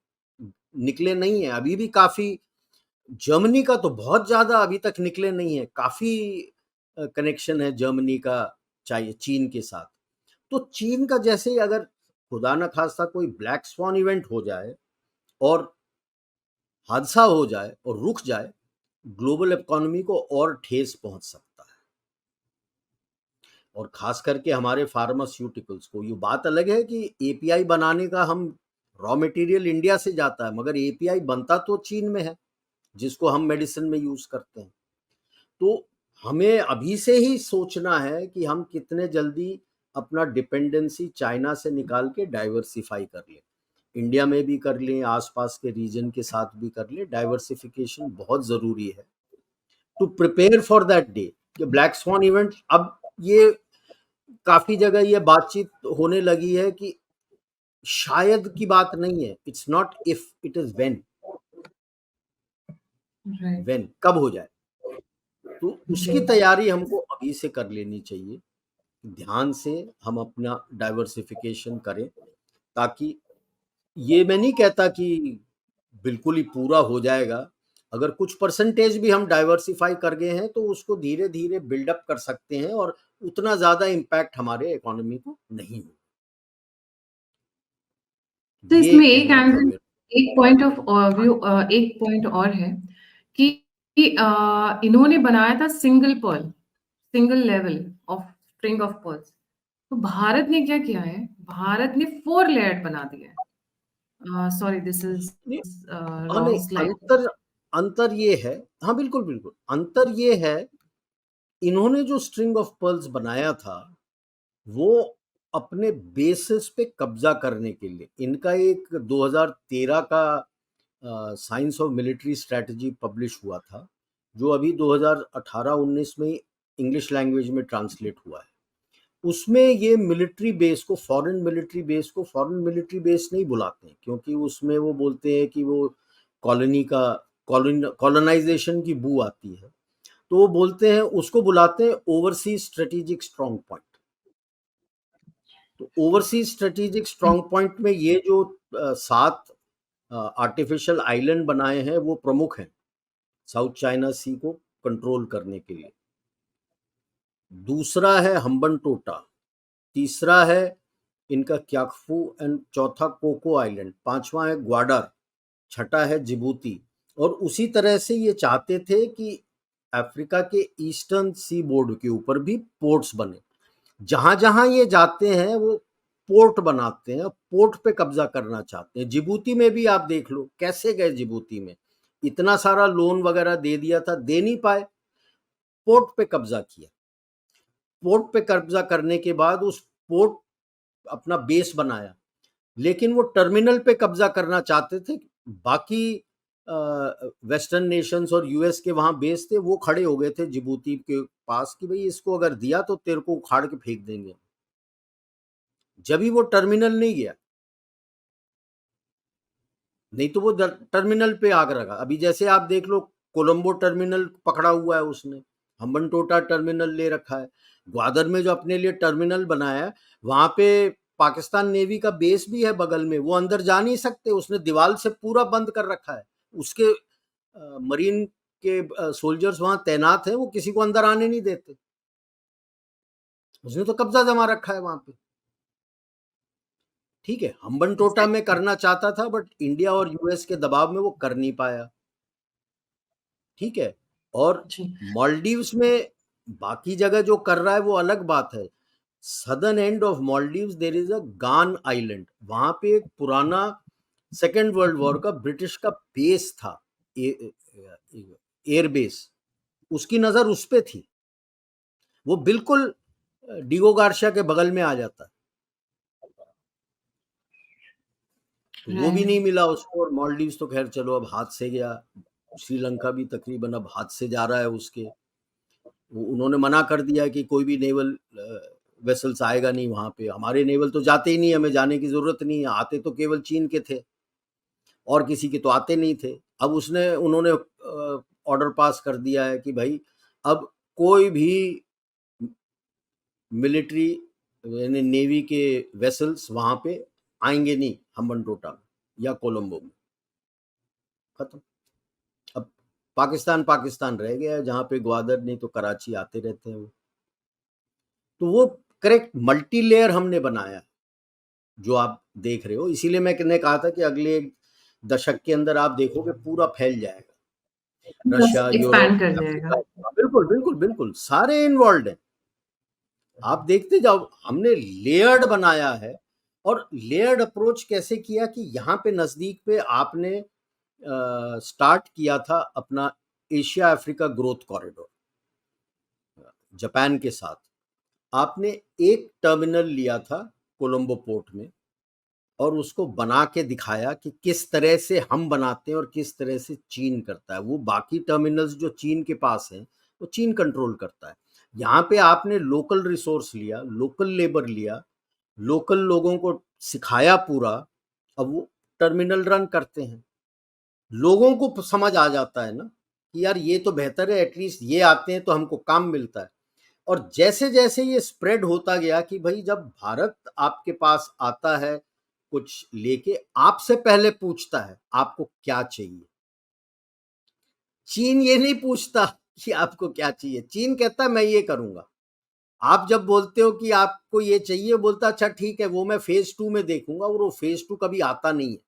Speaker 1: निकले नहीं हैं अभी भी काफी। जर्मनी का तो बहुत ज्यादा अभी तक निकले नहीं है, काफी कनेक्शन है जर्मनी का चाहिए चीन के साथ। तो चीन का जैसे ही अगर खुदा न खास्ता कोई ब्लैक स्वान इवेंट हो जाए और हादसा हो जाए और रुक जाए, ग्लोबल इकोनॉमी को और ठेस पहुंच सकता है, और खास करके हमारे फार्मास्यूटिकल्स को। ये बात अलग है कि एपीआई बनाने का हम रॉ मटेरियल इंडिया से जाता है, मगर एपीआई बनता तो चीन में है, जिसको हम मेडिसिन में यूज करते हैं। तो हमें अभी से ही सोचना है कि हम कितने जल्दी अपना डिपेंडेंसी चाइना से निकाल के डाइवर्सिफाई कर लें, इंडिया में भी कर लें, आसपास के रीजन के साथ भी कर लें। डाइवर्सिफिकेशन बहुत ज़रूरी है to prepare for that day कि ब्लैक स्वॉन इवेंट। अब ये काफ़ी जगह ये बातचीत होने लगी है कि शायद की बात नहीं है, it's not if, it is when.
Speaker 2: Right.
Speaker 1: When कब हो जाए, तो
Speaker 2: जी।
Speaker 1: उसकी तैयारी हमको अभी से कर लेनी चाहिए। ध्यान से हम अपना डाइवर्सिफिकेशन करें, ताकि ये मैं नहीं कहता कि बिल्कुल ही पूरा हो जाएगा। अगर कुछ परसेंटेज भी हम डाइवर्सिफाई कर गए हैं तो उसको धीरे धीरे बिल्डअप कर सकते हैं, और उतना ज्यादा इम्पैक्ट हमारे इकोनॉमी को नहीं हो।
Speaker 2: तो
Speaker 1: ये
Speaker 2: इसमें एक
Speaker 1: कहना था
Speaker 2: एंगल,
Speaker 1: मेरा।
Speaker 2: एक पॉइंट ऑफ व्यू, एक पॉइंट और है कि इन्होंने बनाया था single pearl, single level of string of pearls. तो भारत ने क्या किया है, भारत ने 4 लेयर्ड बना दिया है। सॉरी, दिस इज
Speaker 1: नहीं, हाँ
Speaker 2: रॉन्ग
Speaker 1: नहीं,
Speaker 2: स्लाइड।
Speaker 1: अंतर अंतर ये है, हाँ बिल्कुल बिल्कुल, अंतर ये है, इन्होंने जो स्ट्रिंग ऑफ पर्ल्स बनाया था वो अपने बेसिस पे कब्जा करने के लिए, इनका एक 2013 का science of military strategy publish हुआ था, जो अभी 2018-19 में इंग्लिश लैंग्वेज में ट्रांसलेट हुआ है। उसमें ये मिलिट्री बेस को, फॉरेन मिलिट्री बेस नहीं बुलाते हैं, क्योंकि उसमें वो बोलते हैं कि वो कॉलोनी का, कॉलोनाइजेशन की बू आती है। तो वो बोलते हैं, उसको बुलाते हैं ओवरसीज स्ट्रेटेजिक स्ट्रॉन्ग पॉइंट। तो ओवरसीज स्ट्रेटेजिक स्ट्रॉन्ग पॉइंट में ये जो 7 आर्टिफिशियल आइलैंड बनाए हैं वो प्रमुख हैं साउथ चाइना सी को कंट्रोल करने के लिए। दूसरा है हम्बन टोटा, तीसरा है इनका क्याकफू, एंड चौथा कोको आइलैंड, पांचवा है ग्वाडर, छठा है जिबूती। और उसी तरह से ये चाहते थे कि अफ्रीका के ईस्टर्न सी बोर्ड के ऊपर भी पोर्ट्स बने। जहां जहां ये जाते हैं वो पोर्ट बनाते हैं, पोर्ट पे कब्जा करना चाहते हैं। जिबूती में भी आप देख लो कैसे गए, जिबूती में इतना सारा लोन वगैरह दे दिया था, दे नहीं पाए, पोर्ट पे कब्जा किया। पोर्ट पे कब्जा करने के बाद उस पोर्ट अपना बेस बनाया, लेकिन वो टर्मिनल पे कब्जा करना चाहते थे। बाकी वेस्टर्न नेशंस और यूएस के वहां बेस थे, वो खड़े हो गए थे जिबूती के पास कि भाई इसको अगर दिया तो तेरे को उखाड़ के फेंक देंगे। जब भी वो टर्मिनल नहीं गया, नहीं तो वो टर्मिनल पे आग रखा। अभी जैसे आप देख लो, कोलंबो टर्मिनल पकड़ा हुआ है उसने, हम्बनटोटा टर्मिनल ले रखा है, ग्वादर में जो अपने लिए टर्मिनल बनाया है वहां पे पाकिस्तान नेवी का बेस भी है बगल में, वो अंदर जा नहीं सकते, उसने दीवार से पूरा बंद कर रखा है। उसके मरीन के सोल्जर्स वहां तैनात हैं, वो किसी को अंदर आने नहीं देते। उसने तो कब्जा जमा रखा है वहां पे। ठीक है, हम्बन टोटा में करना चाहता था, बट इंडिया और यूएस के दबाव में वो कर नहीं पाया। ठीक है, और
Speaker 2: जी।
Speaker 1: मालदीव्स में बाकी जगह जो कर रहा है वो अलग बात है। Southern end of Maldives there is a Gan island, वहां पे एक पुराना सेकेंड वर्ल्ड वॉर का ब्रिटिश का बेस था, एयर बेस, उसकी नजर उस पे थी। वो बिल्कुल डिगो गार्शिया के बगल में आ जाता है, तो वो भी नहीं
Speaker 2: राइट।
Speaker 1: मिला उसको। और मालदीव्स तो खैर चलो अब हाथ से गया, श्रीलंका भी तकरीबन अब हाथ से जा रहा है उसके। उन्होंने मना कर दिया कि कोई भी नेवल वेसल्स आएगा नहीं वहां पे, हमारे नेवल तो जाते ही नहीं, हमें जाने की जरूरत नहीं है, आते तो केवल चीन के थे और किसी के तो आते नहीं थे। अब उन्होंने ऑर्डर पास कर दिया है कि भाई अब कोई भी मिलिट्री यानी नेवी के वेसल्स वहां पे आएंगे नहीं, हम्बनटोटा में या कोलंबो में, खत्म। अब पाकिस्तान पाकिस्तान रह गया है, जहां पे ग्वादर नहीं तो कराची आते रहते हैं वो। तो वो करेक्ट मल्टी लेयर हमने बनाया जो आप देख रहे हो। इसीलिए मैंने कहा था कि अगले 1 दशक के अंदर आप देखोगे पूरा फैल जाएगा,
Speaker 2: बस
Speaker 1: रशिया, यूरोप,
Speaker 2: एक्सपैंड कर जाएगा।
Speaker 1: अफ्रीका। बिल्कुल बिल्कुल बिल्कुल, सारे इन्वॉल्व हैं। आप देखते जाओ, हमने लेयर्ड बनाया है। और लेयर्ड अप्रोच कैसे किया कि यहाँ पे नजदीक पे आपने स्टार्ट किया था अपना Asia Africa growth corridor Japan के साथ। आपने एक टर्मिनल लिया था कोलंबो पोर्ट में, और उसको बना के दिखाया कि किस तरह से हम बनाते हैं और किस तरह से चीन करता है। वो बाकी टर्मिनल्स जो चीन के पास हैं वो चीन कंट्रोल करता है। यहाँ पे आपने लोकल रिसोर्स लिया, लोकल लेबर लिया, लोकल लोगों को सिखाया पूरा, अब वो टर्मिनल रन करते हैं। लोगों को समझ आ जाता है ना कि यार ये तो बेहतर है, एटलीस्ट ये आते हैं तो हमको काम मिलता है। और जैसे जैसे ये स्प्रेड होता गया कि भाई जब भारत आपके पास आता है कुछ लेके, आपसे पहले पूछता है आपको क्या चाहिए। चीन ये नहीं पूछता कि आपको क्या चाहिए, चीन कहता है मैं ये करूंगा। आप जब बोलते हो कि आपको ये चाहिए, बोलता अच्छा ठीक है वो मैं फेज 2 में देखूंगा, और वो फेज 2 कभी आता नहीं है।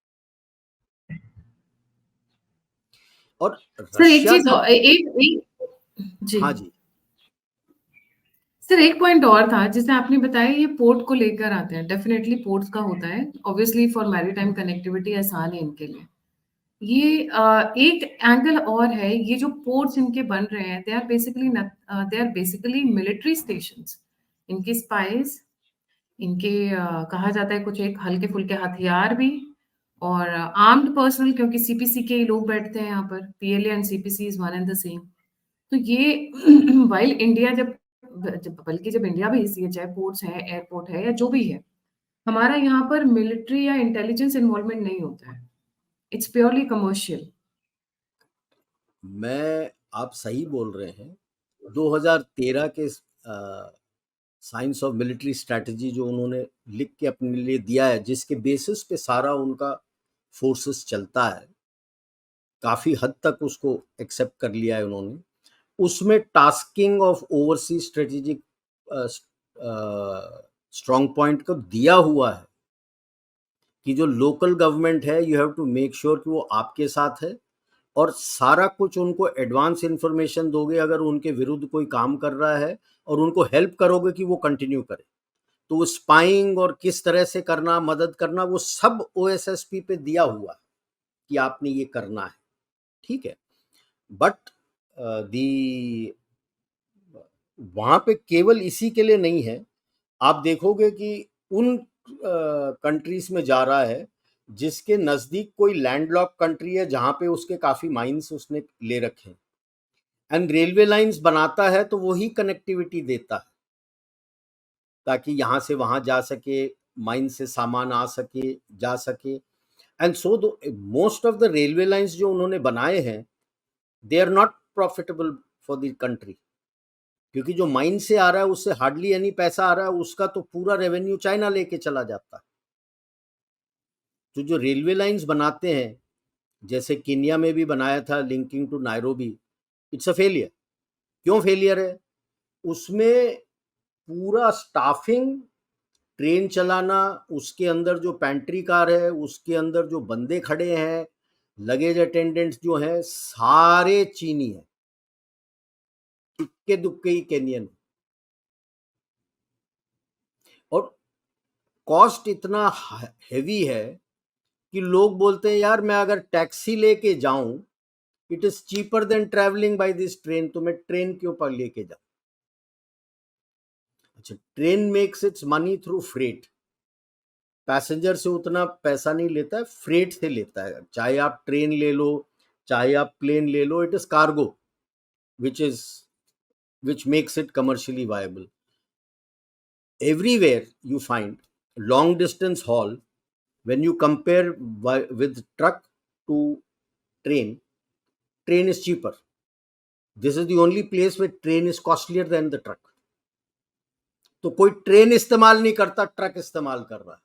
Speaker 1: और
Speaker 2: सर एक
Speaker 1: रशिया
Speaker 2: चीज़
Speaker 1: जब,
Speaker 2: और एक एक जी।
Speaker 1: हाँ जी,
Speaker 2: सर एक पॉइंट और था जिसे आपने बताया ये पोर्ट को लेकर आते हैं, डेफिनेटली पोर्ट्स का होता है, ऑब्वियसली फॉर मैरीटाइम कनेक्टिविटी आसान है इनके लिए। ये एक एंगल और है, ये जो पोर्ट्स इनके बन रहे हैं they are basically military stations. इनके स्पाइस, इनके कहा जाता है कुछ एक हल्के-फुल्के हथियार भी, और आर्म्ड पर्सनल, क्योंकि सीपीसी के ही लोग बैठते हैं यहाँ पर, PLA and CPC is one and the same. तो ये व्हाइल इंडिया जब इंडिया भी इसी है, चाहे पोर्ट्स हैं, एयरपोर्ट है या जो भी है, हमारा यहाँ पर मिलिट्री या इंटेलिजेंस इन्वॉल्वमेंट नहीं होता है। It's purely commercial.
Speaker 1: मैं, आप सही बोल रहे हैं। 2013 के साइंस ऑफ मिलिट्री स्ट्रैटेजी जो उन्होंने लिख के अपने लिए दिया है, जिसके बेसिस पे सारा उनका फोर्सेस चलता है, काफ़ी हद तक उसको एक्सेप्ट कर लिया है उन्होंने। उसमें tasking of overseas strategic strong point को दिया हुआ है कि जो लोकल गवर्नमेंट है you have to make sure कि वो आपके साथ है, और सारा कुछ उनको एडवांस इंफॉर्मेशन दोगे अगर उनके विरुद्ध कोई काम कर रहा है, और उनको हेल्प करोगे कि वो कंटिन्यू करे। तो वो स्पाइंग और किस तरह से करना, मदद करना, वो सब ओएसएसपी पे दिया हुआ है कि आपने ये करना है, ठीक है। बट दी वहाँ पे केवल इसी के लिए नहीं है। आप देखोगे कि उन कंट्रीज में जा रहा है जिसके नज़दीक कोई लैंडलॉक कंट्री है जहाँ पे उसके काफ़ी माइंस उसने ले रखे हैं, एंड रेलवे लाइंस बनाता है तो वही कनेक्टिविटी देता है ताकि यहाँ से वहाँ जा सके, माइन से सामान आ सके, जा सके। And so most of the railway lines जो उन्होंने बनाए हैं, they are not profitable for the country, क्योंकि जो माइन से आ रहा है उससे हार्डली एनी पैसा आ रहा है, उसका तो पूरा रेवेन्यू चाइना लेके चला जाता है। तो जो रेलवे लाइंस बनाते हैं, जैसे केन्या में भी बनाया था linking to Nairobi, it's a failure. क्यों फेलियर है? उसमें पूरा स्टाफिंग, ट्रेन चलाना, उसके अंदर जो पेंट्री कार है, उसके अंदर जो बंदे खड़े हैं, लगेज अटेंडेंट्स जो हैं, सारे चीनी हैं, इक्के दुक्के ही केनियन। और कॉस्ट इतना हैवी है कि लोग बोलते हैं यार मैं अगर टैक्सी लेके जाऊं, it is cheaper than travelling by this train, तो मैं ट्रेन क्यों पर लेके जाऊं। अच्छा, train makes it's money through freight, passenger से उतना पैसा नहीं लेता है, फ्रेट से लेता है। चाहे आप ट्रेन ले लो, चाहे आप प्लेन ले लो, it is cargo which is which makes it commercially viable. Everywhere you find long distance haul, when you compare with truck to train, train is cheaper. This is the only place where train is costlier than the truck. तो कोई train इस्तेमाल नहीं करता, truck इस्तेमाल कर रहा है।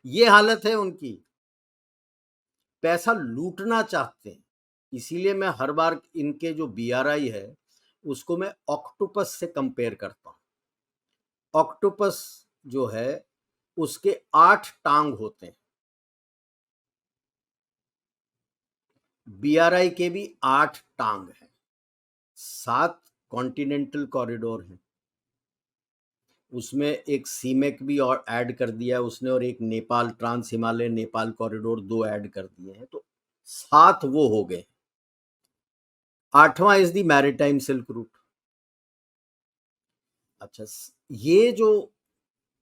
Speaker 1: ये हालत है उनकी, पैसा लूटना चाहते हैं। इसीलिए मैं हर बार इनके जो बीआरआई है उसको मैं ऑक्टोपस से कंपेयर करता हूँ। ऑक्टोपस जो है उसके 8 टांग होते हैं, बीआरआई के भी 8 टांग हैं, 7 कॉन्टिनेंटल कॉरिडोर हैं, उसमें एक सीमेक भी और ऐड कर दिया है उसने, और एक Nepal, trans Himalaya Nepal corridor 2 add कर दिए हैं, तो 7 वो हो गए। 8वां is the maritime silk route. अच्छा, ये जो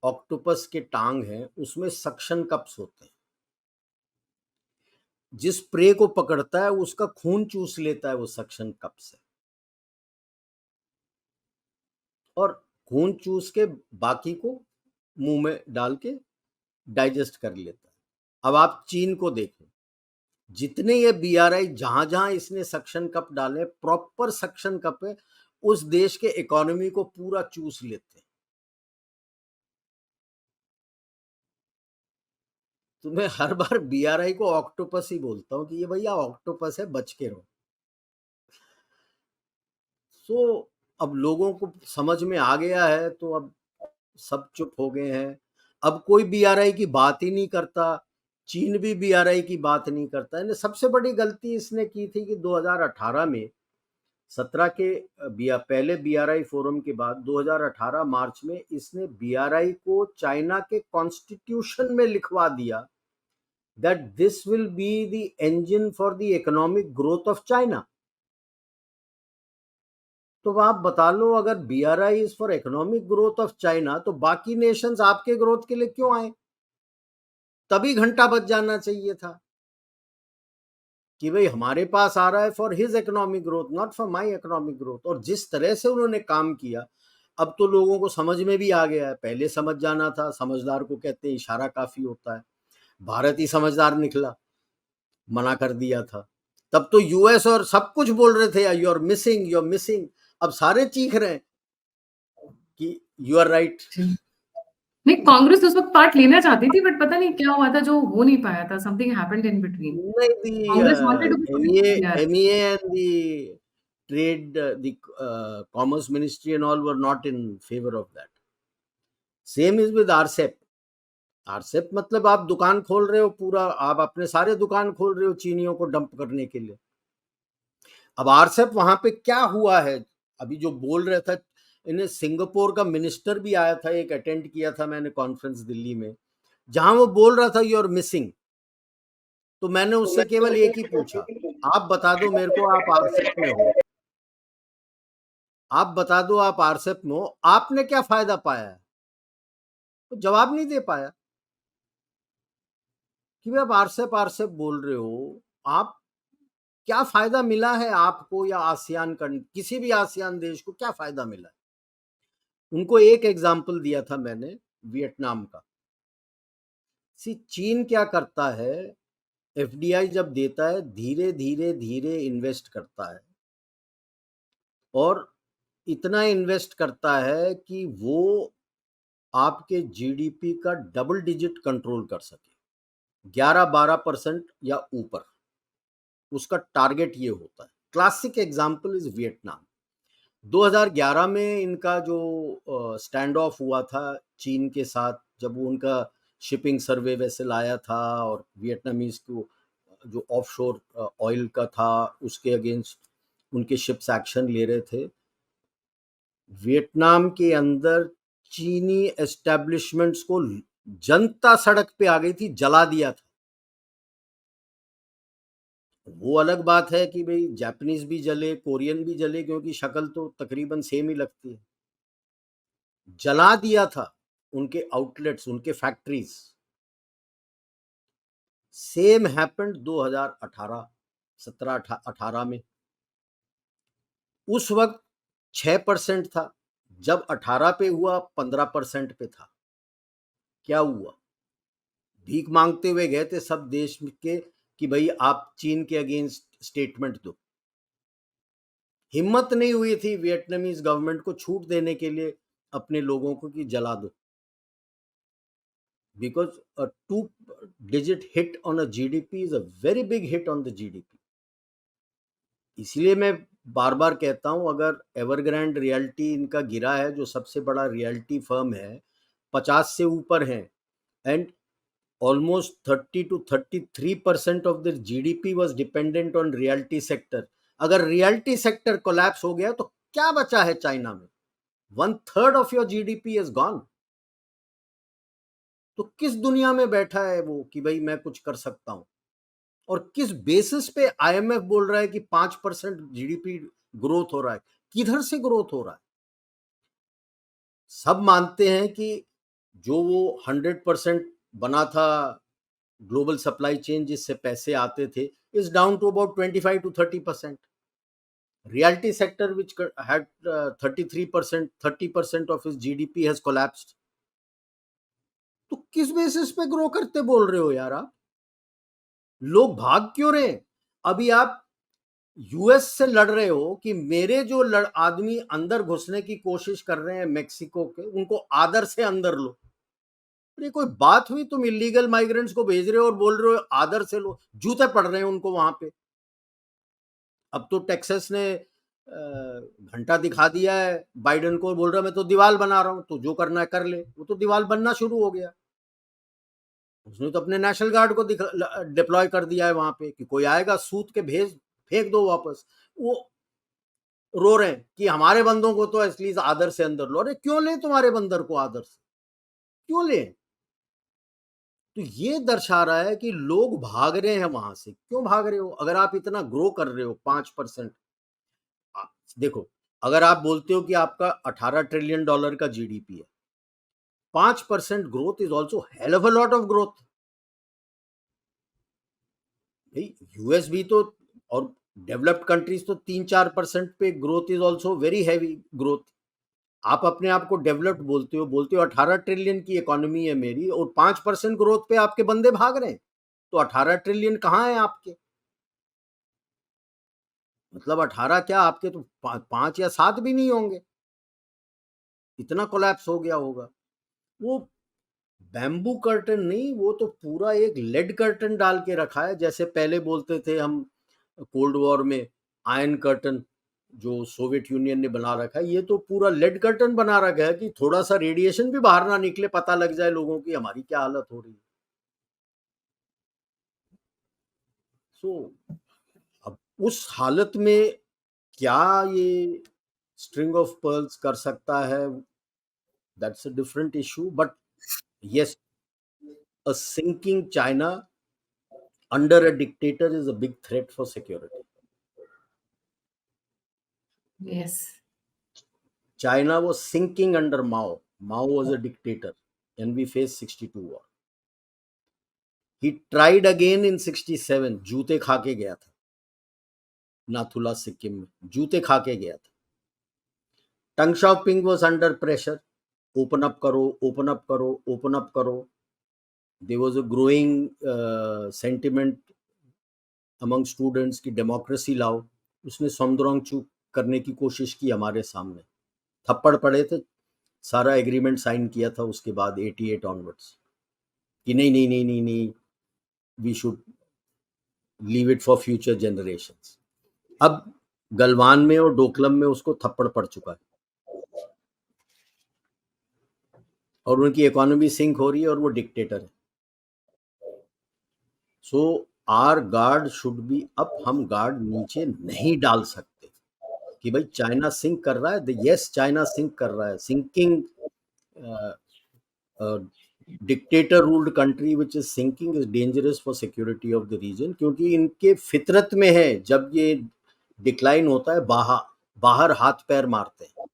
Speaker 1: ऑक्टोपस के टांग हैं उसमें सक्शन कप्स होते हैं, जिस प्रे को पकड़ता है उसका खून चूस लेता है वो सक्शन कप से। और खून चूस के बाकी को मुंह में डाल के डाइजेस्ट कर लेता है। अब आप चीन को देखें, जितने ये बीआरआई जहां जहां इसने सक्शन कप डाले, प्रॉपर सक्शन कप है, उस देश के इकोनॉमी को पूरा चूस लेते हैं। तो मैं हर बार बीआरआई को ऑक्टोपस ही बोलता हूँ कि ये भैया ऑक्टोपस है, बच के रहो। सो अब लोगों को समझ में आ गया है, तो अब सब चुप हो गए हैं। अब कोई बीआरआई की बात ही नहीं करता, चीन भी बीआरआई की बात नहीं करता है। सबसे बड़ी गलती इसने की थी कि 2018 में 17 के पहले बीआरआई फोरम के बाद 2018 मार्च में इसने बीआरआई को चाइना के कॉन्स्टिट्यूशन में लिखवा दिया that this will be the engine for the economic growth of China. तो आप बता लो, अगर BRI is for economic growth of China, तो बाकी नेशंस आपके ग्रोथ के लिए क्यों आए? तभी घंटा बज जाना चाहिए था कि भाई हमारे पास आ रहा है for his economic growth, not for my economic growth. और जिस तरह से उन्होंने काम किया, अब तो लोगों को समझ में भी आ गया है। पहले समझ जाना था, समझदार को कहते हैं इशारा काफी होता है। भारत ही समझदार निकला, मना कर दिया था। तब तो यूएस और सब कुछ बोल रहे थे you are missing, you are missing. अब सारे चीख रहे हैं कि यू आर राइट।
Speaker 2: नहीं, कांग्रेस उस वक़्त पार्ट लेना चाहती थी, बट पता नहीं क्या हुआ था जो हो नहीं पाया था, समथिंग हैपेंड इन बिटवीन।
Speaker 1: नहीं, the
Speaker 2: Congress wanted to be
Speaker 1: MEA,
Speaker 2: यार।
Speaker 1: MEA and the trade, the commerce ministry and all were not in favor of that. Same is with RCEP. RCEP मतलब आप दुकान खोल रहे हो, पूरा आप अपने सारे दुकान खोल रहे हो चीनियों को डंप करने के लिए। अब RCEP वहां पे क्या हुआ है, अभी जो बोल रहा था, इन्हें सिंगापुर का मिनिस्टर भी आया था, एक अटेंड किया था मैंने कॉन्फ्रेंस दिल्ली में, जहां वो बोल रहा था यू आर मिसिंग। तो मैंने उससे केवल एक ही पूछा, आप बता दो मेरे को, आप आरसेप में हो, आप बता दो आप आरसेप में हो, आपने क्या फायदा पाया है? तो जवाब नहीं दे पाया कि भाई आप आरसेप आरसेप बोल रहे हो, आप क्या फायदा मिला है आपको, या आसियान किसी भी आसियान देश को क्या फायदा मिला है? उनको एक एग्जाम्पल दिया था मैंने, वियतनाम का। चीन क्या करता है, एफडीआई जब देता है, धीरे धीरे धीरे इन्वेस्ट करता है, और इतना इन्वेस्ट करता है कि वो आपके जीडीपी का डबल डिजिट कंट्रोल कर सके, 11-12% या ऊपर, उसका टारगेट ये होता है। Classic example is Vietnam. 2011 में इनका जो स्टैंड ऑफ हुआ था चीन के साथ, जब वो उनका शिपिंग सर्वे वेसल आया था और वियतनामीज को जो ऑफशोर ऑयल का था उसके अगेंस्ट उनके शिप्स एक्शन ले रहे थे, वियतनाम के अंदर चीनी एस्टेब्लिशमेंट्स को जनता सड़क पे आ गई थी, जला दिया था। वो अलग बात है कि भाई जापानीज भी जले, कोरियन भी जले, क्योंकि शक्ल तो तकरीबन सेम ही लगती है। जला दिया था उनके आउटलेट्स, उनके फैक्ट्रीज। सेम हैपेंड 2018 17-18 में। उस वक्त 6% था, जब 18 पे हुआ 15% पे था। क्या हुआ? भीख मांगते हुए गए थे सब देश के कि भाई आप चीन के अगेंस्ट स्टेटमेंट दो। हिम्मत नहीं हुई थी वियतनामीज गवर्नमेंट को छूट देने के लिए अपने लोगों को कि जला दो, because a 2 digit hit on a GDP is a very big hit on the GDP. इसलिए मैं बार बार कहता हूं, अगर एवरग्रैंड रियल्टी इनका गिरा है, जो सबसे बड़ा रियल्टी फर्म है, 50 से ऊपर है, and almost 30 to 33% of their GDP was dependent on realty sector। अगर realty sector collapse हो गया तो क्या बचा है चाइना में? 1/3 of your GDP is gone। तो किस दुनिया में बैठा है वो कि भाई मैं कुछ कर सकता हूं? और किस बेसिस पे IMF बोल रहा है कि 5% जीडीपी ग्रोथ हो रहा है? किधर से ग्रोथ हो रहा है? सब मानते हैं कि जो वो 100% बना था ग्लोबल सप्लाई चेन, जिससे पैसे आते थे, is down to about 25 to 30%। Realty sector, which had 33%, 30% of his GDP has collapsed. तो किस बेसिस पे ग्रो करते बोल रहे हो यार आप? लोग भाग क्यों रहे हैं? अभी आप यूएस से लड़ रहे हो कि मेरे जो आदमी अंदर घुसने की कोशिश कर रहे हैं मेक्सिको के, उनको आदर से अंदर लो। ये कोई बात हुई? तुम इलीगल माइग्रेंट्स को भेज रहे हो और बोल रहे हो आदर से लो। जूते पड़ रहे हैं उनको वहां पे। अब तो टेक्सास ने घंटा दिखा दिया है बाइडेन को, बोल रहा मैं तो दीवार बना रहा हूं, तो जो करना है कर ले। वो तो दीवार बनना शुरू हो गया। उसने तो अपने नेशनल गार्ड को डिप्लॉय कर दिया है वहां पे कि कोई आएगा सूत के भेज फेंक दो वापस। वो रो रहे हैं कि हमारे बंदों को तो एटलीस्ट आदर से अंदर लो। अरे क्यों ले तुम्हारे बंदर को आदर से? क्यों ले? तो ये दर्शा रहा है कि लोग भाग रहे हैं वहां से। क्यों भाग रहे हो? अगर आप इतना ग्रो कर रहे हो 5%, देखो, अगर आप बोलते हो कि आपका $18 ट्रिलियन का जीडीपी है, 5% growth is also hell of a lot of growth. भाई यूएस भी तो, और डेवलप्ड कंट्रीज तो 3-4% पे growth is also very heavy growth. आप अपने आप को डेवलप्ड बोलते हो 18 ट्रिलियन की इकोनॉमी है मेरी, और 5% ग्रोथ पे आपके बंदे भाग रहे हैं। तो 18 ट्रिलियन कहाँ है आपके? मतलब 18 क्या, आपके तो 5 या 7 भी नहीं होंगे। इतना कोलैप्स हो गया होगा। वो बैम्बू कर्टन नहीं, वो तो पूरा एक लेड कर्टन डाल के रखा है। जैसे पहले बोलते थे हम कोल्ड वॉर में, आयरन कर्टन जो सोवियत यूनियन ने बना रखा है, ये तो पूरा लेड कर्टन बना रखा है कि थोड़ा सा रेडिएशन भी बाहर ना निकले, पता लग जाए लोगों की हमारी क्या हालत हो रही है। सो अब उस हालत में क्या ये स्ट्रिंग ऑफ पर्ल्स कर सकता है, that's a different issue. But yes, a sinking China under a dictator is a big threat for security.
Speaker 2: Yes.
Speaker 1: China was sinking under Mao. Mao was a dictator, and we faced 62 war. He tried again in 67. जूते खा के गया था नाथुला सिक्किम में, जूते खा के गया था। Deng Xiaoping was under pressure. Open up करो, open up करो, open up करो। There was a growing sentiment among students की डेमोक्रेसी लाओ। उसने सोमदोंगचू करने की कोशिश की हमारे सामने, थप्पड़ पड़े थे। सारा एग्रीमेंट साइन किया था उसके बाद 88 ऑनवर्ड्स कि नहीं नहीं नहीं नहीं नहीं, we should leave it for future generations. अब गलवान में और डोकलम में उसको थप्पड़ पड़ चुका है, और उनकी इकोनॉमी सिंक हो रही है, और वो डिक्टेटर है। So our guard should be up. हम गार्ड नीचे नहीं डाल सकते कि भाई चाइना सिंक कर रहा है। यस, चाइना सिंक कर रहा है। Sinking dictator ruled country which is sinking is dangerous for security of the region, क्योंकि इनके फितरत में है जब ये डिक्लाइन होता है बाहर बाहर हाथ पैर मारते हैं।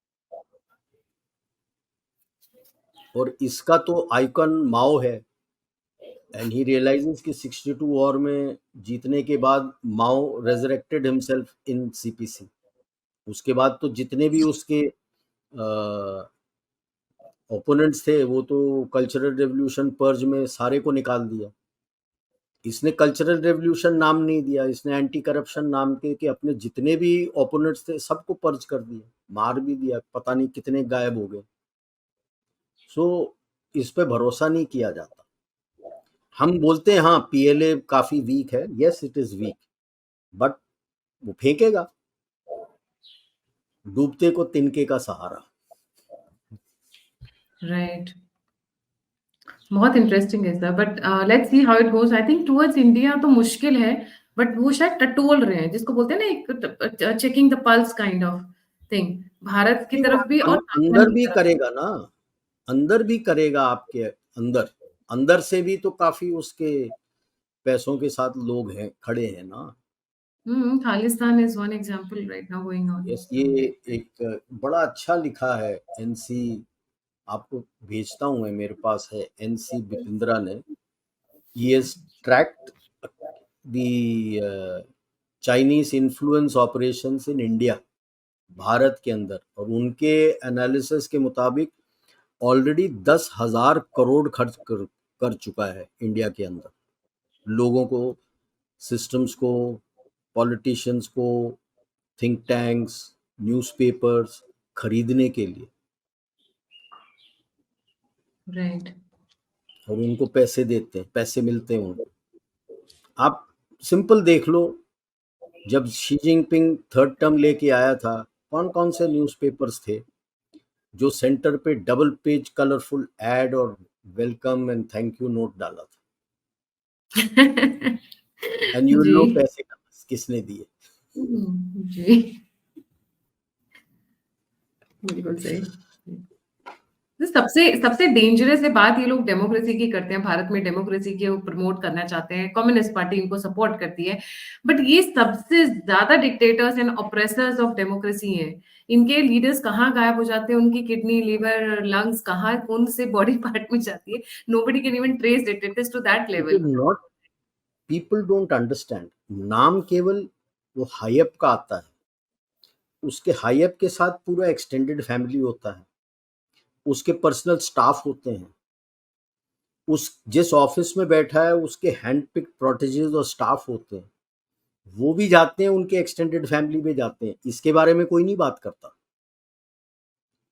Speaker 1: और इसका तो आइकन माओ है, एंड ही रियलाइजेस कि 62 वॉर में जीतने के बाद माओ रेजरेक्टेड हिमसेल्फ इन सीपीसी। उसके बाद तो जितने भी उसके ओपोनेंट्स थे वो तो कल्चरल रेवोल्यूशन पर्ज में सारे को निकाल दिया। इसने कल्चरल रेवोल्यूशन नाम नहीं दिया, इसने एंटी करप्शन नाम के अपने जितने भी ओपोनेंट्स थे सबको पर्ज कर दिया, मार भी दिया, पता नहीं कितने गायब हो गए। सो इस पे भरोसा नहीं किया जाता। हम बोलते हैं हाँ पीएलए काफी वीक है, yes it is weak, but वो फेंकेगा। डूबते को तिनके का सहारा।
Speaker 2: राइट। बहुत इंटरेस्टिंग है sir, but let's see how it goes. I think towards India तो मुश्किल है, बट वो शायद टटोल रहे हैं, जिसको बोलते हैं ना एक checking the pulse kind of thing, Bharat की
Speaker 1: नहीं, वो
Speaker 2: तरफ भी और ताइवान
Speaker 1: अंदर
Speaker 2: की
Speaker 1: भी
Speaker 2: तरफ भी।
Speaker 1: करेगा ना, अंदर भी करेगा। आपके अंदर अंदर से भी तो काफी उसके पैसों के साथ लोग हैं, खड़े हैं ना।
Speaker 2: Khalistan is one example right now going on.
Speaker 1: Yes, ये एक बड़ा अच्छा लिखा है एनसी, आपको भेजता हूँ मैं, मेरे पास है। एनसी बिपिंद्रा ने, he has tracked the Chinese influence operations in India, Bharat के अंदर, और उनके एनालिसिस के मुताबिक ऑलरेडी 10,000 करोड़ खर्च कर चुका है इंडिया के अंदर, लोगों को, सिस्टम्स को, पॉलिटिशियंस को, थिंक टैंक्स, न्यूज़पेपर्स खरीदने के लिए,
Speaker 2: राइट।
Speaker 1: और उनको पैसे देते हैं, पैसे मिलते हैं उनको। आप सिंपल देख लो, जब शी जिनपिंग थर्ड टर्म लेके आया था, कौन कौन से न्यूज़पेपर्स थे जो सेंटर पे डबल पेज कलरफुल एड और welcome and thank you note डाला था, एंड यू
Speaker 2: जी।
Speaker 1: नो पैसे किसने दिए।
Speaker 2: जी, बिल्कुल सही। तो सबसे सबसे डेंजरस ये बात ये लोग डेमोक्रेसी की करते हैं, भारत में डेमोक्रेसी की वो प्रमोट करना चाहते हैं, कम्युनिस्ट पार्टी इनको सपोर्ट करती है, बट ये सबसे ज्यादा डिक्टेटर्स एंड ऑप्रेसर्स ऑफ डेमोक्रेसी हैं। इनके लीडर्स कहाँ गायब हो जाते हैं, उनकी किडनी, लिवर, लंग्स कहाँ कौन से बॉडी पार्ट में जाती है, nobody can even trace it, it is to that
Speaker 1: it
Speaker 2: level.
Speaker 1: Is not, people don't understand, नाम केवल वो हाईअप का आता है, उसके हाईअप के साथ पूरा एक्सटेंडेड फैमिली होता है, उसके पर्सनल स्टाफ होते हैं, उस जिस ऑफिस में बैठा है उसके हैंड पिक प्रोटेजेस और स्टाफ होते हैं, वो भी जाते हैं, उनके एक्सटेंडेड फैमिली में जाते हैं, इसके बारे में कोई नहीं बात करता।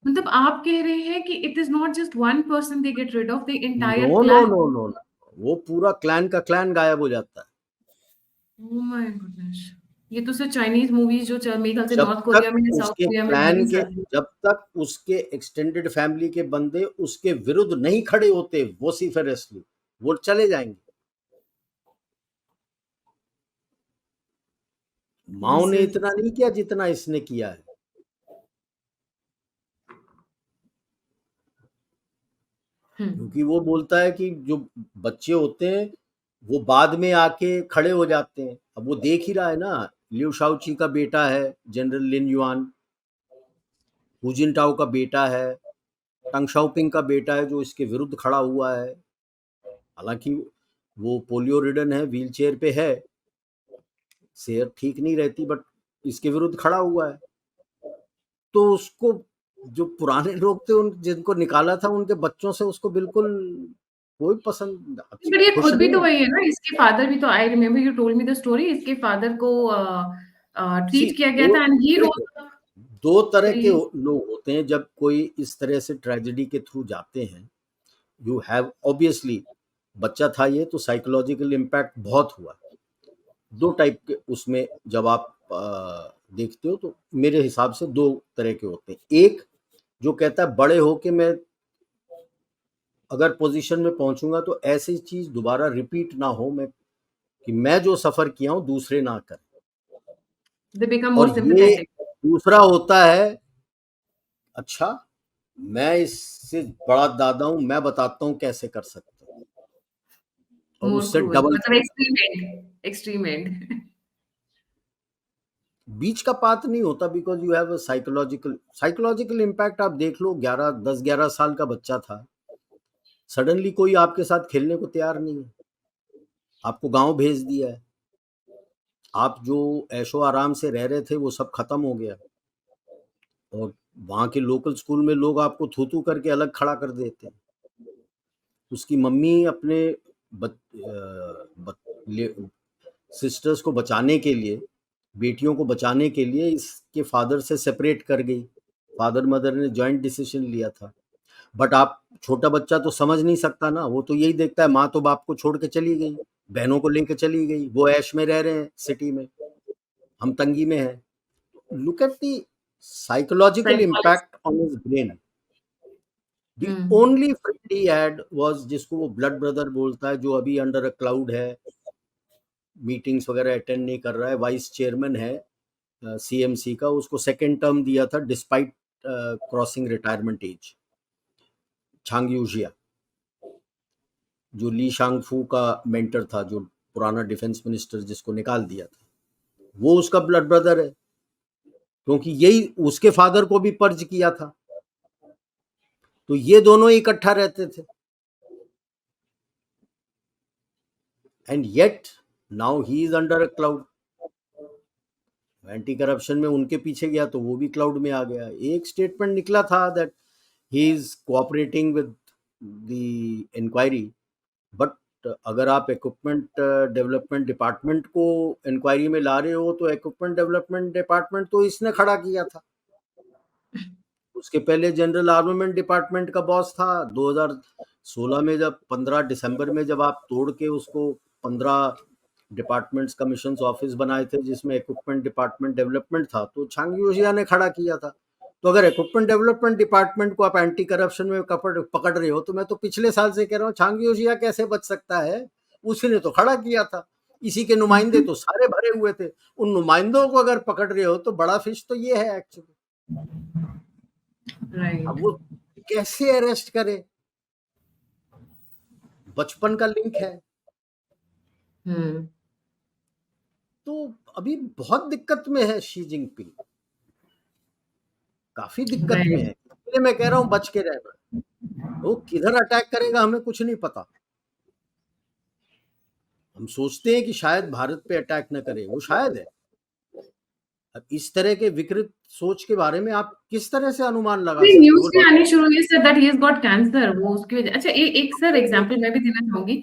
Speaker 2: मतलब आप कह रहे हैं कि it is not just one person they get rid of the
Speaker 1: no
Speaker 2: entire
Speaker 1: no
Speaker 2: clan.
Speaker 1: No no, वो पूरा क्लैन का क्लैन गायब हो जाता है।
Speaker 2: Oh my goodness! ये तो सिर्फ चाइनीज़ मूवीज़ जो मेरे ख्याल से
Speaker 1: जब
Speaker 2: नॉर्थ कोरिया
Speaker 1: तक
Speaker 2: में या साउथ
Speaker 1: उसके
Speaker 2: कोरिया में
Speaker 1: क्लैन
Speaker 2: रिलीज़
Speaker 1: के,
Speaker 2: आती है।
Speaker 1: जब तक उसके एक्सटेंडेड फैमिली के बंदे उसके विरुद्ध नहीं खड़े होते वोसिफेरसली, वो चले जाएंगे। माओ
Speaker 2: दिस
Speaker 1: ने
Speaker 2: इज़
Speaker 1: इतना नहीं किया जितना इसने किया है,
Speaker 2: हुँ,
Speaker 1: क्योंकि वो बोलता है कि जो बच्चे होते हैं वो बाद में आके खड़े हो जाते हैं। अब वो देख ही रहा है ना, लिu शाओची का बेटा है जनरल लिन युआन, हु जिनटाओ का बेटा है, टंग शाओपिंग का बेटा है जो इसके विरुद्ध खड़ा हुआ है, हालांकि वो पोलियो रिडन है, व्हील चेयर पे है, सेहत ठीक नहीं रहती, बट इसके विरुद्ध खड़ा हुआ है। तो उसको, जो पुराने लोग थे उन जिनको निकाला था, उनके बच्चों से उसको बिल्कुल कोई पसंद,
Speaker 2: बट ये
Speaker 1: खुश
Speaker 2: खुद भी
Speaker 1: नहीं
Speaker 2: तो
Speaker 1: है।
Speaker 2: वही है ना, इसके फादर भी तो I remember you told me the story, इसके फादर को
Speaker 1: सी
Speaker 2: ट्रीट किया गया
Speaker 1: दो
Speaker 2: था एंड ही
Speaker 1: देखो,
Speaker 2: रोज़ अप
Speaker 1: दो तरह के
Speaker 2: सही
Speaker 1: लोग होते हैं जब कोई इस तरह से ट्रेजेडी के थ्रू जाते हैं। यू हैव ऑब्वियसली, बच्चा था ये, तो साइकोलॉजिकल इम्पैक्ट बहुत हुआ। दो टाइप के उसमें जब आप देखते हो, तो मेरे हिसाब से दो तरह के होते हैं। एक जो कहता है बड़े होके मैं अगर पोजीशन में पहुंचूंगा तो ऐसी चीज दोबारा रिपीट ना हो, मैं कि मैं जो सफर किया हूं दूसरे ना करें।
Speaker 2: दे बिकम
Speaker 1: और
Speaker 2: मोर
Speaker 1: ये
Speaker 2: सिम्पैथेटिक।
Speaker 1: दूसरा होता है, अच्छा मैं इससे बड़ा दादा हूं, मैं बताता हूं कैसे कर सकते हैं, और
Speaker 2: मोर
Speaker 1: उससे
Speaker 2: क्रूअल
Speaker 1: डबल
Speaker 2: मतलब
Speaker 1: करता है।
Speaker 2: Extreme and.
Speaker 1: बीच का पात नहीं होता, because you have psychological impact. आप देख लो, 11 10 11 साल का बच्चा था, सडनली कोई आपके साथ खेलने को तैयार नहीं है, आपको गांव भेज दिया है, आप जो ऐशो आराम से रह रहे थे वो सब खत्म हो गया, और वहाँ के लोकल स्कूल में लोग आपको थू थू करके अलग खड़ा कर देते हैं। उसकी मम्मी अपने बच, बच, सिस्टर्स को बचाने के लिए, बेटियों को बचाने के लिए इसके फादर से सेपरेट कर गई। फादर मदर ने जॉइंट डिसीजन लिया था। बट आप, छोटा बच्चा तो समझ नहीं सकता ना, वो तो यही देखता है माँ तो बाप को छोड़ के चली गई, बहनों को लेकर चली गई, वो ऐश में रह रहे हैं सिटी में, हम तंगी में हैं। Look at the psychological
Speaker 2: psychologist
Speaker 1: impact on his brain. The
Speaker 2: hmm,
Speaker 1: only friend he had was, जिसको वो ब्लड ब्रदर बोलता है, जो अभी अंडर अ क्लाउड है, मीटिंग्स वगैरह अटेंड नहीं कर रहा है, वाइस चेयरमैन है सीएमसी का, उसको सेकेंड टर्म दिया था despite crossing retirement age, Zhang Youxia, जो ली शांगफू का मेंटर था, जो पुराना डिफेंस मिनिस्टर जिसको निकाल दिया था, वो उसका ब्लड ब्रदर है, क्योंकि यही उसके फादर को भी पर्ज किया था, तो ये दोनों इकट्ठा रहते थे। And yet now he is under a cloud. Anti corruption में उनके पीछे गया तो वो भी क्लाउड में आ गया। एक स्टेटमेंट निकला था that he is cooperating with the inquiry, but अगर आप इक्विपमेंट डेवलपमेंट डिपार्टमेंट को इंक्वायरी में ला रहे हो तो इक्विपमेंट डेवलपमेंट डिपार्टमेंट तो इसने खड़ा किया था। उसके पहले जनरल आर्मामेंट डिपार्टमेंट का बॉस था। 2016 में जब 15 दिसंबर में जब आप तोड़ के उसको 15 डिपार्टमेंट्स कमीशन ऑफिस बनाए थे जिसमें इक्विपमेंट डिपार्टमेंट डेवलपमेंट था, तो छांगयोशिया ने खड़ा किया था। तो अगर इक्विपमेंट डेवलपमेंट डिपार्टमेंट को आप एंटी करप्शन में पकड़ रहे हो, तो मैं तो पिछले साल से कह रहा हूँ छांगयोशिया कैसे बच सकता है, उसने तो खड़ा किया था। इसी के नुमाइंदे तो सारे भरे हुए थे। उन नुमाइंदों को अगर पकड़ रहे हो तो बड़ा फिश तो ये है एक्चुअली। अब
Speaker 2: राइट।
Speaker 1: वो कैसे अरेस्ट करे, बचपन का लिंक है।
Speaker 2: हम्म।
Speaker 1: तो अभी बहुत दिक्कत में है शी जिनपिंग, काफी दिक्कत में है,
Speaker 2: राइट।
Speaker 1: इसलिए मैं कह रहा हूँ बच के रहना। वो किधर अटैक करेगा हमें कुछ नहीं पता। हम सोचते हैं कि शायद भारत पे अटैक न करे, वो शायद है। अब इस तरह के विकृत सोच के बारे में आप किस तरह से अनुमान लगा
Speaker 2: अभी
Speaker 1: सकते हो?
Speaker 2: न्यूज़ में आनी शुरू हुई sir that he has got cancer, वो उसकी वजह। अच्छा, एक सर एग्जांपल मैं भी देना चाहूँगी।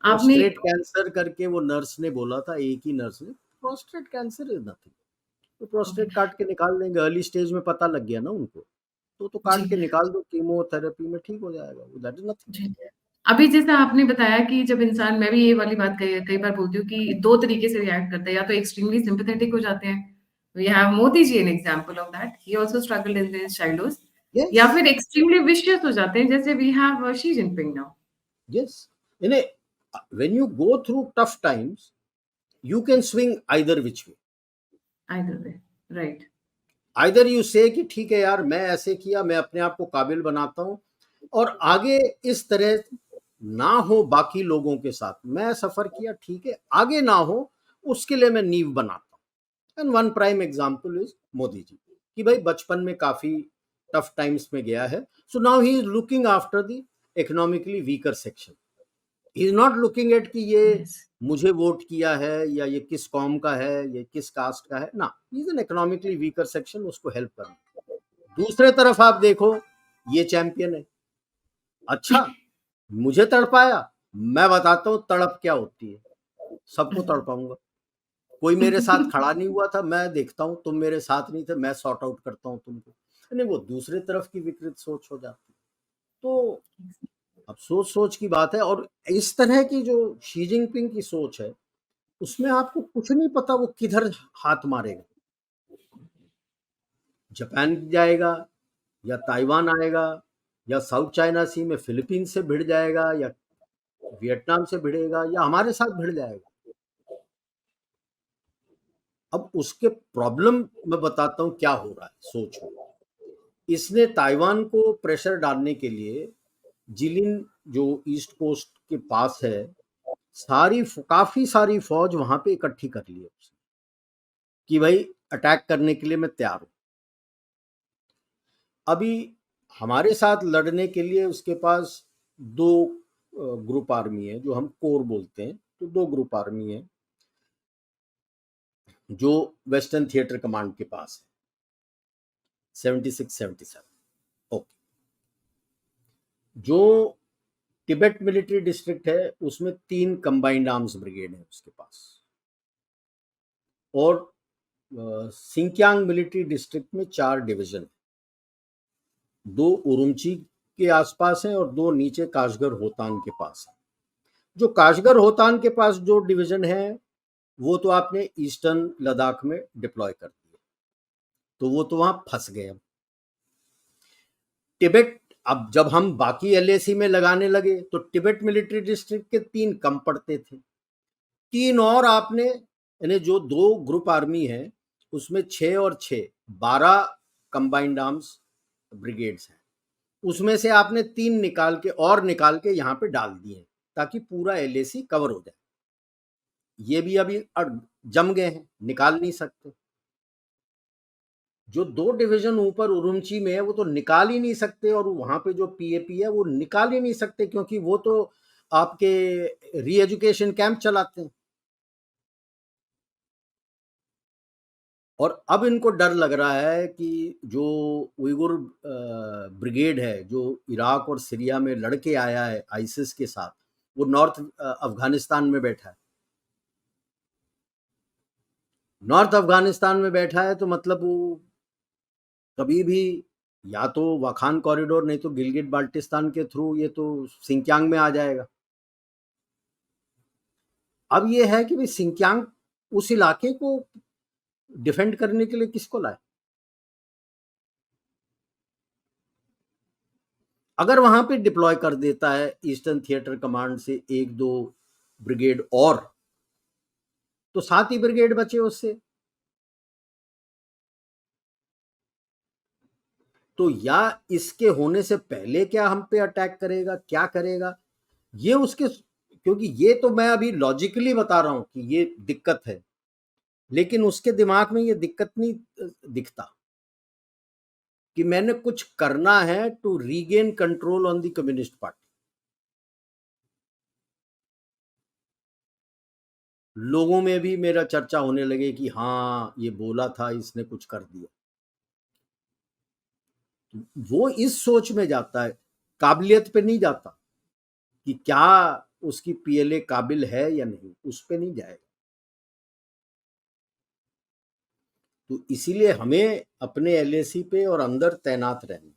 Speaker 2: आपने
Speaker 1: प्रोस्टेट कैंसर करके वो नर्स ने बोला था, एक ही नर्स ने, प्रोस्टेट कैंसर इज नथिंग। तो
Speaker 2: ओके।
Speaker 1: प्रोस्टेट काट के निकाल देंगे, अर्ली स्टेज में पता लग गया ना उनको, तो काट
Speaker 2: जी,
Speaker 1: के निकाल दो, कीमोथेरेपी में ठीक हो जाएगा, दैट इज नथिंग।
Speaker 2: जी। अभी जैसा आपने बताया कि जब इंसान, मैं भी ये वाली बात कई कई बार बोलती हूँ कि 2 तरीके से रिएक्ट करता है, या तो एक्सट्रीमली सिम्पैथेटिक हो जाते हैं। We have Modi ji an example of that, he also struggled in his childhood.
Speaker 1: Yes,
Speaker 2: या फिर एक्सट्रीमली विशियस हो जाते हैं, जैसे we have Xi Jinping now.
Speaker 1: Yes. इन्हें when you go through tough times you can swing either which way.
Speaker 2: Either way. Right.
Speaker 1: Either you से कि ठीक है यार, मैं ऐसे किया, मैं अपने आप को काबिल बनाता हूं और आगे इस तरह ना हो बाकी लोगों के साथ, मैं सफर किया ठीक है, आगे ना हो उसके लिए मैं नींव बनाता हूं। And one prime example is Modi ji, कि भाई बचपन में काफी टफ टाइम्स में गया है, so now he is looking after the economically weaker section. He is not looking at कि ये
Speaker 2: यस।
Speaker 1: मुझे वोट किया है या ये किस कौम का है, ये किस कास्ट का है ना, he is an economically weaker section, उसको हेल्प करना। दूसरे तरफ आप देखो, ये चैंपियन है। अच्छा, मुझे तड़पाया, मैं बताता हूँ तड़प क्या होती है, सबको तड़पाऊंगा। कोई मेरे साथ खड़ा नहीं हुआ था, मैं देखता हूँ तुम मेरे साथ नहीं थे, मैं सॉर्ट आउट करता हूँ तुमको। नहीं, वो दूसरे तरफ की विकृत सोच हो जाती है। तो अब सोच सोच की बात है, और इस तरह की जो शी जिनपिंग की सोच है उसमें आपको कुछ नहीं पता वो किधर हाथ मारेगा। जापान जाएगा या ताइवान आएगा या साउथ चाइना सी में फिलीपींस से भिड़ जाएगा या वियतनाम से भिड़ेगा या हमारे साथ भिड़ जाएगा। अब उसके प्रॉब्लम मैं बताता हूँ क्या हो रहा है, सोचो। इसने ताइवान को प्रेशर डालने के लिए जिलिन, जो ईस्ट कोस्ट के पास है, काफी सारी फौज वहां पे इकट्ठी कर ली है उसने, कि भाई अटैक करने के लिए मैं तैयार हूं। अभी हमारे साथ लड़ने के लिए उसके पास दो ग्रुप आर्मी है, जो हम कोर बोलते हैं, तो दो ग्रुप आर्मी है जो वेस्टर्न थिएटर कमांड के पास है, 76 77। ओके। जो तिब्बत मिलिट्री डिस्ट्रिक्ट है उसमें 3 कंबाइंड आर्म्स ब्रिगेड है उसके पास, और सिंकियांग मिलिट्री डिस्ट्रिक्ट में 4 डिवीजन, 2 उरुमची के आसपास हैं और 2 नीचे काशगर होतांग के पास है। जो काशगर होतांग के पास जो डिवीजन है वो तो आपने ईस्टर्न लद्दाख में डिप्लॉय कर दिया, तो वो तो वहां फंस गए। अब तिब्बत, अब जब हम बाकी एलएसी में लगाने लगे तो तिब्बत मिलिट्री डिस्ट्रिक्ट के 3 कम पड़ते थे। 3 और आपने, यानी जो 2 ग्रुप आर्मी है उसमें 6 और 6 12 कंबाइंड आर्म्स ब्रिगेड्स हैं, उसमें से आपने 3 निकाल के यहाँ पे डाल दिए ताकि पूरा एलएसी कवर हो जाए। ये भी अभी जम गए हैं, निकाल नहीं सकते। जो 2 डिवीजन ऊपर उरुमची में है वो तो निकाल ही नहीं सकते, और वहां पे जो पीएपी है वो निकाल ही नहीं सकते, क्योंकि वो तो आपके री एजुकेशन कैंप चलाते हैं। और अब इनको डर लग रहा है कि जो उइगुर ब्रिगेड है, जो इराक और सीरिया में लड़ के आया है आईसिस के साथ, वो नॉर्थ अफ़गानिस्तान में बैठा है। नॉर्थ अफ़गानिस्तान में बैठा है तो मतलब वो कभी भी या तो वाखान कॉरिडोर, नहीं तो गिलगिट बाल्टिस्तान के थ्रू ये तो सिंकियांग में आ जाएगा। अब ये है कि भाई सिंकियांग उस इलाके को डिफेंड करने के लिए किसको लाए? अगर वहां पे डिप्लॉय कर देता है ईस्टर्न थिएटर कमांड से 1-2 ब्रिगेड और, तो 7 ही ब्रिगेड बचे उससे। तो या इसके होने से पहले क्या हम पे अटैक करेगा, क्या करेगा, ये उसके, क्योंकि ये तो मैं अभी लॉजिकली बता रहा हूं कि ये दिक्कत है, लेकिन उसके दिमाग में ये दिक्कत नहीं दिखता कि मैंने कुछ करना है to regain control on the communist party. लोगों में भी मेरा चर्चा होने लगे कि हाँ ये बोला था, इसने कुछ कर दिया। वो इस सोच में जाता है, काबिलियत पे नहीं जाता कि क्या उसकी पीएलए काबिल है या नहीं, उस पे नहीं जाएगा। तो इसीलिए हमें अपने एलएसी पे और अंदर तैनात रहना।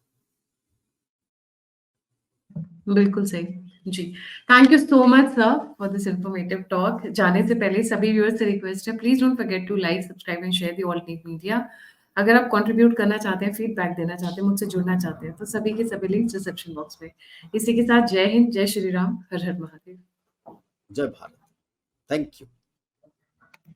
Speaker 2: बिल्कुल सही। जी। Thank you so much sir for this informative talk. जाने से पहले सभी व्यूअर्स से रिक्वेस्ट है, please don't forget to like, subscribe and share the all news media. अगर आप कंट्रीब्यूट करना चाहते हैं, फीडबैक देना चाहते हैं, मुझसे जुड़ना चाहते हैं, तो सभी के सभी लिंक्स डिस्क्रिप्शन बॉक्स में। इसी के साथ जय हिंद, जय श्री राम, हर हर महादेव।
Speaker 1: जय भारत। Thank you.